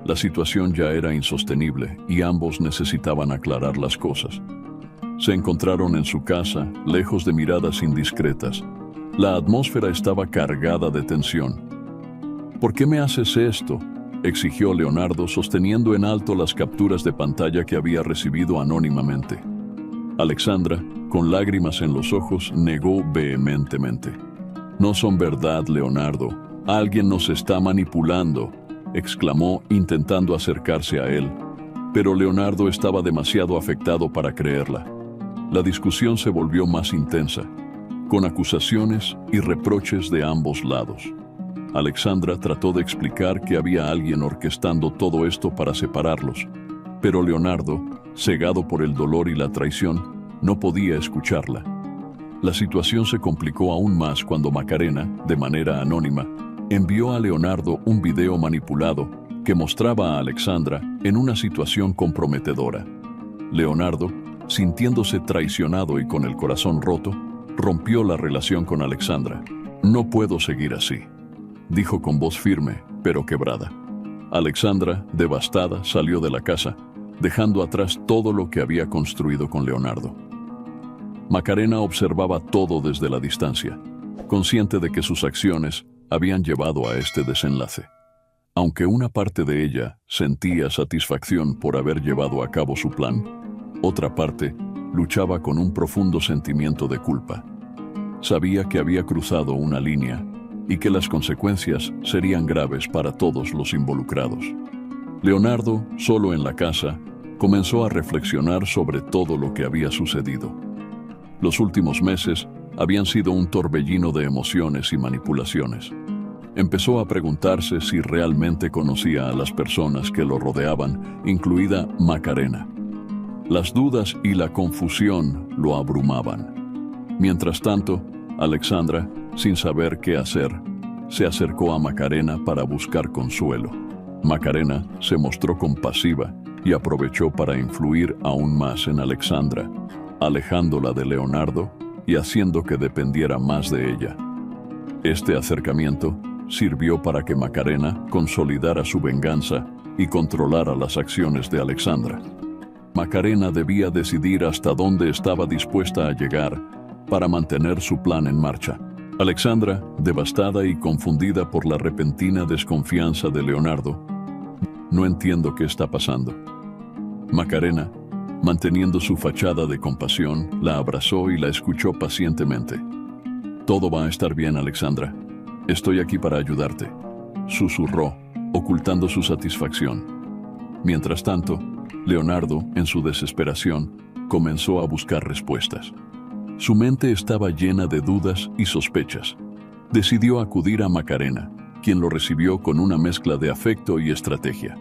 La situación ya era insostenible y ambos necesitaban aclarar las cosas. Se encontraron en su casa, lejos de miradas indiscretas. La atmósfera estaba cargada de tensión. ¿Por qué me haces esto?, exigió Leonardo, sosteniendo en alto las capturas de pantalla que había recibido anónimamente. Alexandra, con lágrimas en los ojos, negó vehementemente. «No son verdad, Leonardo. Alguien nos está manipulando», exclamó, intentando acercarse a él. Pero Leonardo estaba demasiado afectado para creerla. La discusión se volvió más intensa, con acusaciones y reproches de ambos lados. Alexandra trató de explicar que había alguien orquestando todo esto para separarlos, pero Leonardo, cegado por el dolor y la traición, no podía escucharla. La situación se complicó aún más cuando Macarena, de manera anónima, envió a Leonardo un video manipulado que mostraba a Alexandra en una situación comprometedora. Leonardo, sintiéndose traicionado y con el corazón roto, rompió la relación con Alexandra. «No puedo seguir así», dijo con voz firme, pero quebrada. Alexandra, devastada, salió de la casa, dejando atrás todo lo que había construido con Leonardo. Macarena observaba todo desde la distancia, consciente de que sus acciones habían llevado a este desenlace. Aunque una parte de ella sentía satisfacción por haber llevado a cabo su plan, otra parte luchaba con un profundo sentimiento de culpa. Sabía que había cruzado una línea y que las consecuencias serían graves para todos los involucrados. Leonardo, solo en la casa, comenzó a reflexionar sobre todo lo que había sucedido. Los últimos meses habían sido un torbellino de emociones y manipulaciones. Empezó a preguntarse si realmente conocía a las personas que lo rodeaban, incluida Macarena. Las dudas y la confusión lo abrumaban. Mientras tanto, Alexandra, sin saber qué hacer, se acercó a Macarena para buscar consuelo. Macarena se mostró compasiva y aprovechó para influir aún más en Alexandra, alejándola de Leonardo y haciendo que dependiera más de ella. Este acercamiento sirvió para que Macarena consolidara su venganza y controlara las acciones de Alexandra. Macarena debía decidir hasta dónde estaba dispuesta a llegar para mantener su plan en marcha. Alexandra, devastada y confundida por la repentina desconfianza de Leonardo, «No entiendo qué está pasando». Macarena, manteniendo su fachada de compasión, la abrazó y la escuchó pacientemente. «Todo va a estar bien, Alexandra. Estoy aquí para ayudarte», susurró, ocultando su satisfacción. Mientras tanto, Leonardo, en su desesperación, comenzó a buscar respuestas. Su mente estaba llena de dudas y sospechas. Decidió acudir a Macarena, quien lo recibió con una mezcla de afecto y estrategia.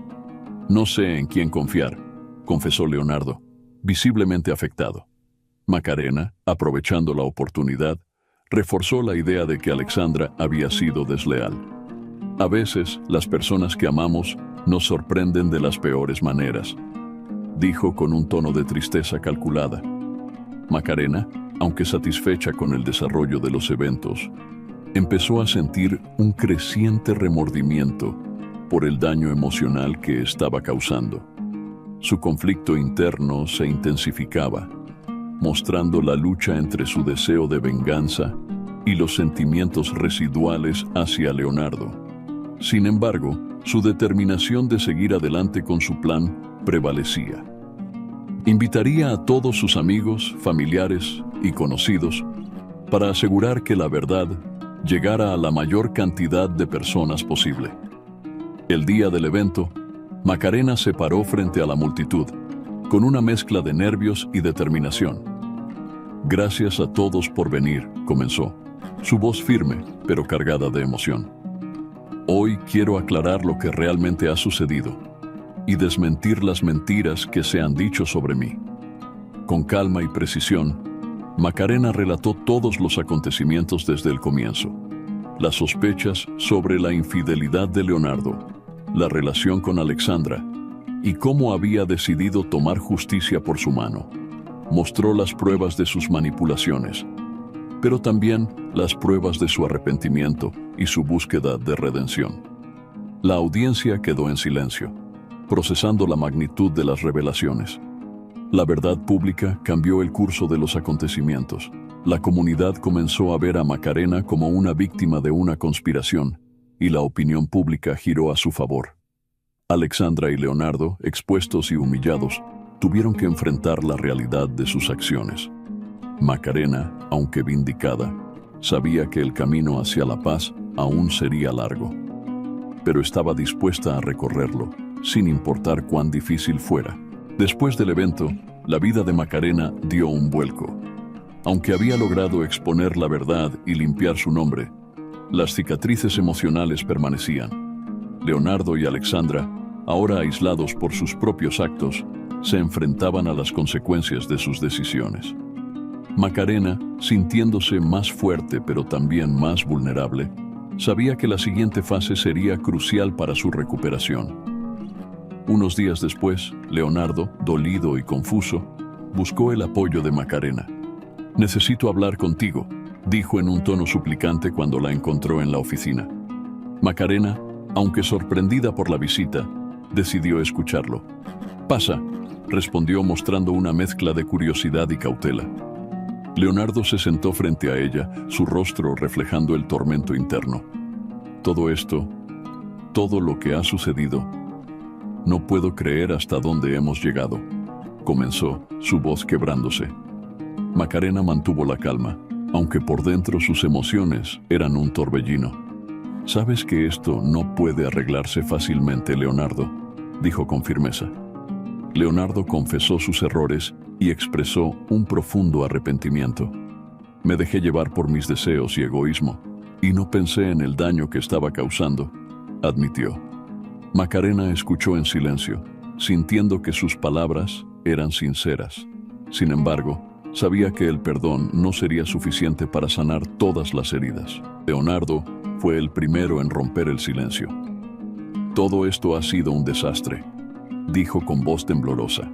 «No sé en quién confiar», confesó Leonardo, visiblemente afectado. Macarena, aprovechando la oportunidad, reforzó la idea de que Alexandra había sido desleal. «A veces, las personas que amamos nos sorprenden de las peores maneras», dijo con un tono de tristeza calculada. Macarena, aunque satisfecha con el desarrollo de los eventos, empezó a sentir un creciente remordimiento por el daño emocional que estaba causando. Su conflicto interno se intensificaba, mostrando la lucha entre su deseo de venganza y los sentimientos residuales hacia Leonardo. Sin embargo, su determinación de seguir adelante con su plan prevalecía. Invitaría a todos sus amigos, familiares y conocidos para asegurar que la verdad llegara a la mayor cantidad de personas posible. El día del evento, Macarena se paró frente a la multitud, con una mezcla de nervios y determinación. Gracias a todos por venir, comenzó, su voz firme, pero cargada de emoción. Hoy quiero aclarar lo que realmente ha sucedido y desmentir las mentiras que se han dicho sobre mí. Con calma y precisión, Macarena relató todos los acontecimientos desde el comienzo. Las sospechas sobre la infidelidad de Leonardo, la relación con Alexandra y cómo había decidido tomar justicia por su mano. Mostró las pruebas de sus manipulaciones, pero también las pruebas de su arrepentimiento y su búsqueda de redención. La audiencia quedó en silencio, procesando la magnitud de las revelaciones. La verdad pública cambió el curso de los acontecimientos. La comunidad comenzó a ver a Macarena como una víctima de una conspiración, y la opinión pública giró a su favor. Alexandra y Leonardo, expuestos y humillados, tuvieron que enfrentar la realidad de sus acciones. Macarena, aunque vindicada, sabía que el camino hacia la paz aún sería largo, pero estaba dispuesta a recorrerlo, sin importar cuán difícil fuera. Después del evento, la vida de Macarena dio un vuelco. Aunque había logrado exponer la verdad y limpiar su nombre, las cicatrices emocionales permanecían. Leonardo y Alexandra, ahora aislados por sus propios actos, se enfrentaban a las consecuencias de sus decisiones. Macarena, sintiéndose más fuerte pero también más vulnerable, sabía que la siguiente fase sería crucial para su recuperación. Unos días después, Leonardo, dolido y confuso, buscó el apoyo de Macarena. «Necesito hablar contigo», dijo en un tono suplicante cuando la encontró en la oficina. Macarena, aunque sorprendida por la visita, decidió escucharlo. «Pasa», respondió mostrando una mezcla de curiosidad y cautela. Leonardo se sentó frente a ella, su rostro reflejando el tormento interno. «Todo esto, todo lo que ha sucedido, no puedo creer hasta dónde hemos llegado», comenzó, su voz quebrándose. Macarena mantuvo la calma, aunque por dentro sus emociones eran un torbellino. «Sabes que esto no puede arreglarse fácilmente, Leonardo», dijo con firmeza. Leonardo confesó sus errores y expresó un profundo arrepentimiento. «Me dejé llevar por mis deseos y egoísmo, y no pensé en el daño que estaba causando», admitió. Macarena escuchó en silencio, sintiendo que sus palabras eran sinceras. Sin embargo, sabía que el perdón no sería suficiente para sanar todas las heridas. Leonardo fue el primero en romper el silencio. «Todo esto ha sido un desastre», dijo con voz temblorosa.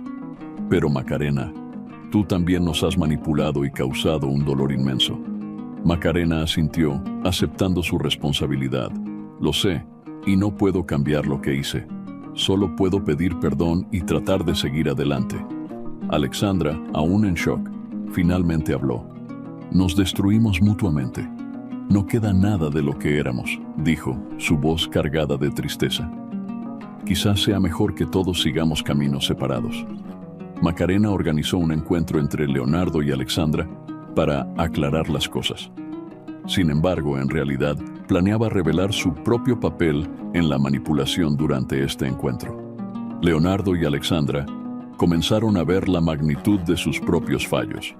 «Pero Macarena, tú también nos has manipulado y causado un dolor inmenso». Macarena asintió, aceptando su responsabilidad. «Lo sé, y no puedo cambiar lo que hice. Solo puedo pedir perdón y tratar de seguir adelante». Alexandra, aún en shock, finalmente habló. «Nos destruimos mutuamente. No queda nada de lo que éramos», dijo, su voz cargada de tristeza. «Quizás sea mejor que todos sigamos caminos separados». Macarena organizó un encuentro entre Leonardo y Alexandra para aclarar las cosas. Sin embargo, en realidad, planeaba revelar su propio papel en la manipulación durante este encuentro. Leonardo y Alexandra comenzaron a ver la magnitud de sus propios fallos.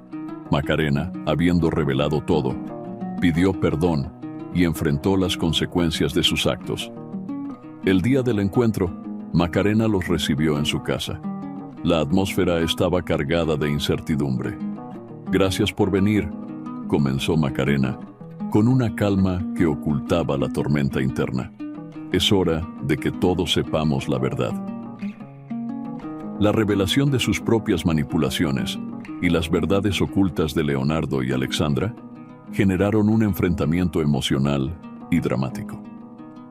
Macarena, habiendo revelado todo, pidió perdón y enfrentó las consecuencias de sus actos. El día del encuentro, Macarena los recibió en su casa. La atmósfera estaba cargada de incertidumbre. «Gracias por venir», comenzó Macarena, con una calma que ocultaba la tormenta interna. «Es hora de que todos sepamos la verdad». La revelación de sus propias manipulaciones y las verdades ocultas de Leonardo y Alexandra generaron un enfrentamiento emocional y dramático.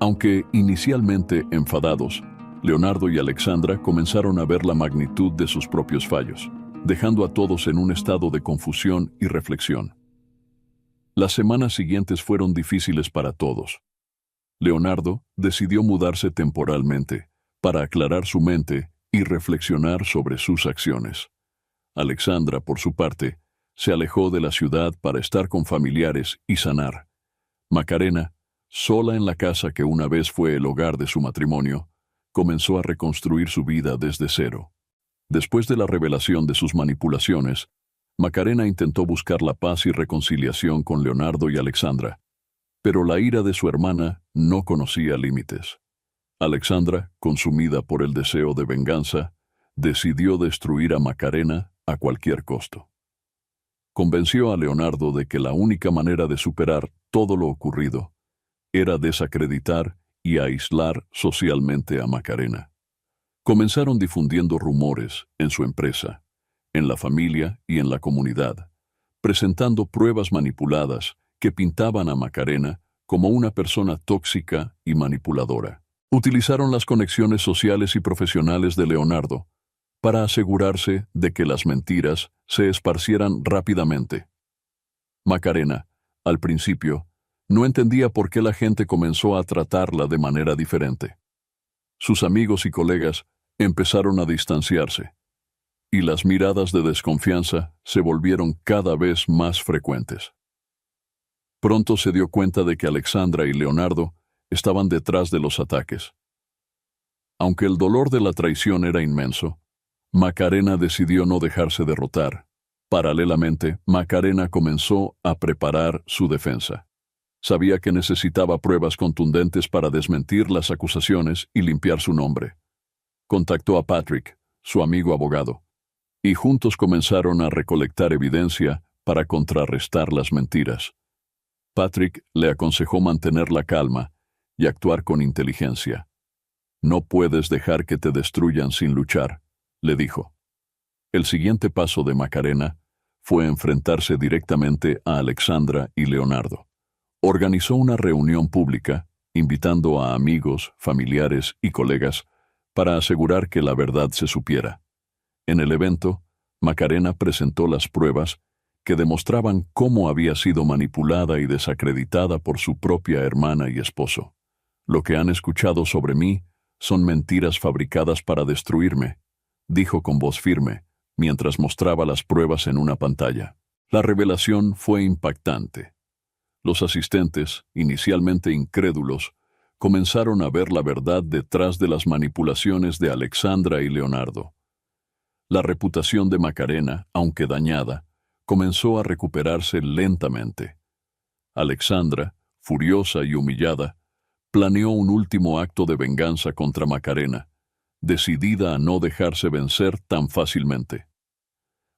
Aunque inicialmente enfadados, Leonardo y Alexandra comenzaron a ver la magnitud de sus propios fallos, dejando a todos en un estado de confusión y reflexión. Las semanas siguientes fueron difíciles para todos. Leonardo decidió mudarse temporalmente para aclarar su mente y reflexionar sobre sus acciones. Alexandra, por su parte, se alejó de la ciudad para estar con familiares y sanar. Macarena, sola en la casa que una vez fue el hogar de su matrimonio, comenzó a reconstruir su vida desde cero. Después de la revelación de sus manipulaciones, Macarena intentó buscar la paz y reconciliación con Leonardo y Alexandra, pero la ira de su hermana no conocía límites. Alexandra, consumida por el deseo de venganza, decidió destruir a Macarena a cualquier costo. Convenció a Leonardo de que la única manera de superar todo lo ocurrido era desacreditar y aislar socialmente a Macarena. Comenzaron difundiendo rumores en su empresa, en la familia y en la comunidad, presentando pruebas manipuladas que pintaban a Macarena como una persona tóxica y manipuladora. Utilizaron las conexiones sociales y profesionales de Leonardo para asegurarse de que las mentiras se esparcieran rápidamente. Macarena, al principio, no entendía por qué la gente comenzó a tratarla de manera diferente. Sus amigos y colegas empezaron a distanciarse, y las miradas de desconfianza se volvieron cada vez más frecuentes. Pronto se dio cuenta de que Alexandra y Leonardo estaban detrás de los ataques. Aunque el dolor de la traición era inmenso, Macarena decidió no dejarse derrotar. Paralelamente, Macarena comenzó a preparar su defensa. Sabía que necesitaba pruebas contundentes para desmentir las acusaciones y limpiar su nombre. Contactó a Patrick, su amigo abogado, y juntos comenzaron a recolectar evidencia para contrarrestar las mentiras. Patrick le aconsejó mantener la calma y actuar con inteligencia. «No puedes dejar que te destruyan sin luchar», le dijo. El siguiente paso de Macarena fue enfrentarse directamente a Alexandra y Leonardo. Organizó una reunión pública, invitando a amigos, familiares y colegas para asegurar que la verdad se supiera. En el evento, Macarena presentó las pruebas que demostraban cómo había sido manipulada y desacreditada por su propia hermana y esposo. «Lo que han escuchado sobre mí son mentiras fabricadas para destruirme», dijo con voz firme, mientras mostraba las pruebas en una pantalla. La revelación fue impactante. Los asistentes, inicialmente incrédulos, comenzaron a ver la verdad detrás de las manipulaciones de Alexandra y Leonardo. La reputación de Macarena, aunque dañada, comenzó a recuperarse lentamente. Alexandra, furiosa y humillada, planeó un último acto de venganza contra Macarena, decidida a no dejarse vencer tan fácilmente.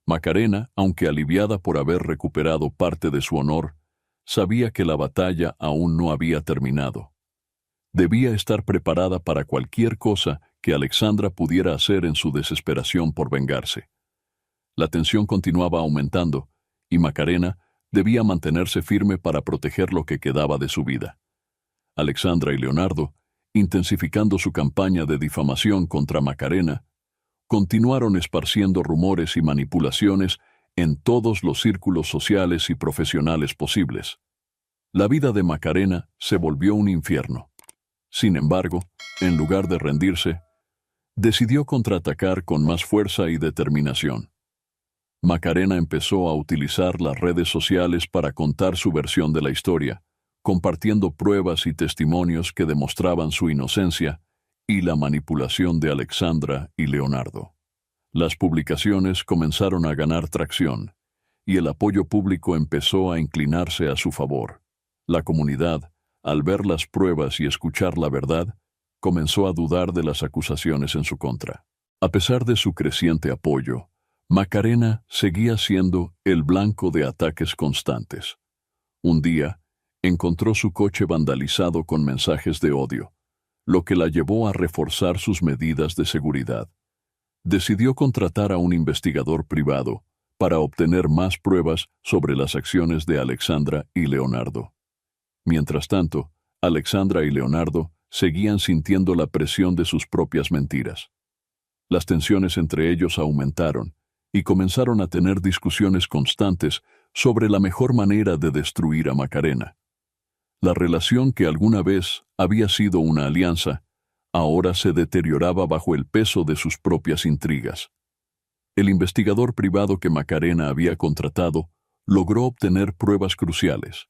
Macarena, aunque aliviada por haber recuperado parte de su honor, sabía que la batalla aún no había terminado. Debía estar preparada para cualquier cosa que Alexandra pudiera hacer en su desesperación por vengarse. La tensión continuaba aumentando, y Macarena debía mantenerse firme para proteger lo que quedaba de su vida. Alexandra y Leonardo, intensificando su campaña de difamación contra Macarena, continuaron esparciendo rumores y manipulaciones en todos los círculos sociales y profesionales posibles. La vida de Macarena se volvió un infierno. Sin embargo, en lugar de rendirse, decidió contraatacar con más fuerza y determinación. Macarena empezó a utilizar las redes sociales para contar su versión de la historia, compartiendo pruebas y testimonios que demostraban su inocencia y la manipulación de Alexandra y Leonardo. Las publicaciones comenzaron a ganar tracción, y el apoyo público empezó a inclinarse a su favor. La comunidad, al ver las pruebas y escuchar la verdad, comenzó a dudar de las acusaciones en su contra. A pesar de su creciente apoyo, Macarena seguía siendo el blanco de ataques constantes. Un día, encontró su coche vandalizado con mensajes de odio, lo que la llevó a reforzar sus medidas de seguridad. Decidió contratar a un investigador privado para obtener más pruebas sobre las acciones de Alexandra y Leonardo. Mientras tanto, Alexandra y Leonardo seguían sintiendo la presión de sus propias mentiras. Las tensiones entre ellos aumentaron y comenzaron a tener discusiones constantes sobre la mejor manera de destruir a Macarena. La relación que alguna vez había sido una alianza, ahora se deterioraba bajo el peso de sus propias intrigas. El investigador privado que Macarena había contratado logró obtener pruebas cruciales,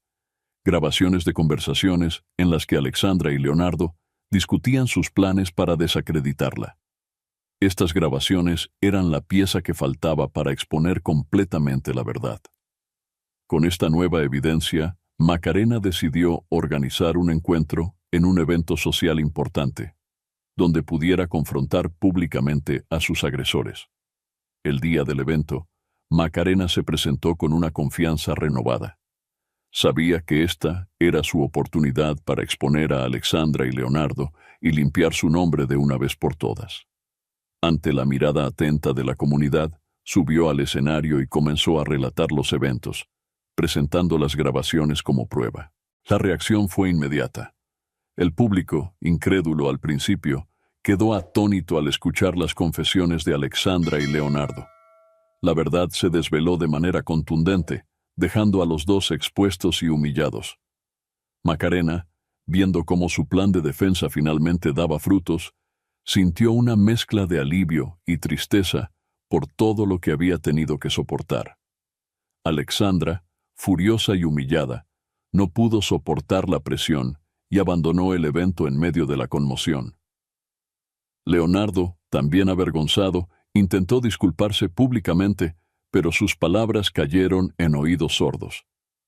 grabaciones de conversaciones en las que Alexandra y Leonardo discutían sus planes para desacreditarla. Estas grabaciones eran la pieza que faltaba para exponer completamente la verdad. Con esta nueva evidencia, Macarena decidió organizar un encuentro en un evento social importante, donde pudiera confrontar públicamente a sus agresores. El día del evento, Macarena se presentó con una confianza renovada. Sabía que esta era su oportunidad para exponer a Alexandra y Leonardo y limpiar su nombre de una vez por todas. Ante la mirada atenta de la comunidad, subió al escenario y comenzó a relatar los eventos, presentando las grabaciones como prueba. La reacción fue inmediata. El público, incrédulo al principio, quedó atónito al escuchar las confesiones de Alexandra y Leonardo. La verdad se desveló de manera contundente, dejando a los dos expuestos y humillados. Macarena, viendo cómo su plan de defensa finalmente daba frutos, sintió una mezcla de alivio y tristeza por todo lo que había tenido que soportar. Alexandra, furiosa y humillada, no pudo soportar la presión y abandonó el evento en medio de la conmoción. Leonardo, también avergonzado, intentó disculparse públicamente, pero sus palabras cayeron en oídos sordos.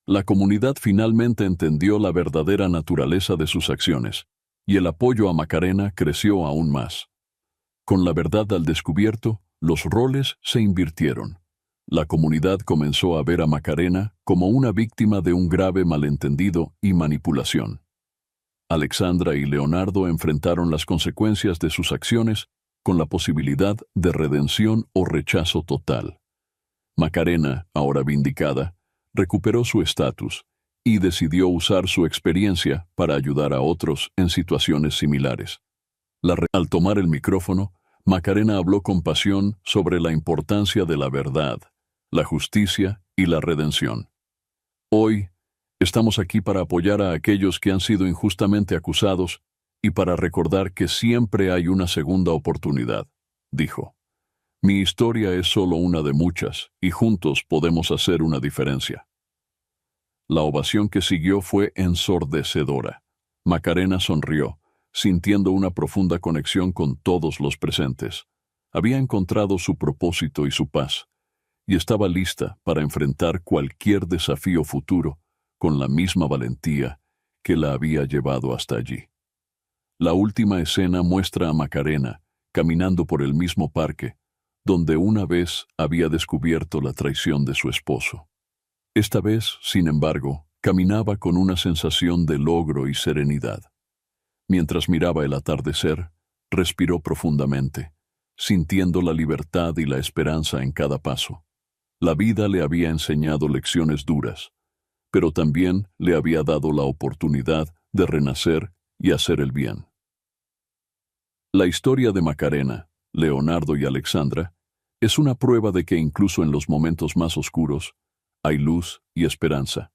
La comunidad finalmente entendió la verdadera naturaleza de sus acciones, y el apoyo a Macarena creció aún más. Con la verdad al descubierto, los roles se invirtieron. La comunidad comenzó a ver a Macarena como una víctima de un grave malentendido y manipulación. Alexandra y Leonardo enfrentaron las consecuencias de sus acciones con la posibilidad de redención o rechazo total. Macarena, ahora vindicada, recuperó su estatus y decidió usar su experiencia para ayudar a otros en situaciones similares. Al tomar el micrófono, Macarena habló con pasión sobre la importancia de la verdad, la justicia y la redención. Hoy, estamos aquí para apoyar a aquellos que han sido injustamente acusados y para recordar que siempre hay una segunda oportunidad, dijo. Mi historia es solo una de muchas y juntos podemos hacer una diferencia. La ovación que siguió fue ensordecedora. Macarena sonrió, sintiendo una profunda conexión con todos los presentes. Había encontrado su propósito y su paz, y estaba lista para enfrentar cualquier desafío futuro con la misma valentía que la había llevado hasta allí. La última escena muestra a Macarena caminando por el mismo parque, donde una vez había descubierto la traición de su esposo. Esta vez, sin embargo, caminaba con una sensación de logro y serenidad. Mientras miraba el atardecer, respiró profundamente, sintiendo la libertad y la esperanza en cada paso. La vida le había enseñado lecciones duras, pero también le había dado la oportunidad de renacer y hacer el bien. La historia de Macarena, Leonardo y Alexandra es una prueba de que incluso en los momentos más oscuros hay luz y esperanza.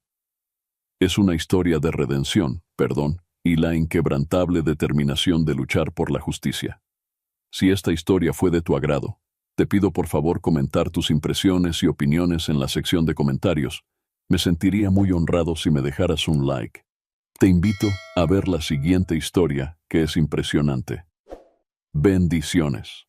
Es una historia de redención, perdón, y la inquebrantable determinación de luchar por la justicia. Si esta historia fue de tu agrado, te pido por favor comentar tus impresiones y opiniones en la sección de comentarios. Me sentiría muy honrado si me dejaras un like. Te invito a ver la siguiente historia, que es impresionante. Bendiciones.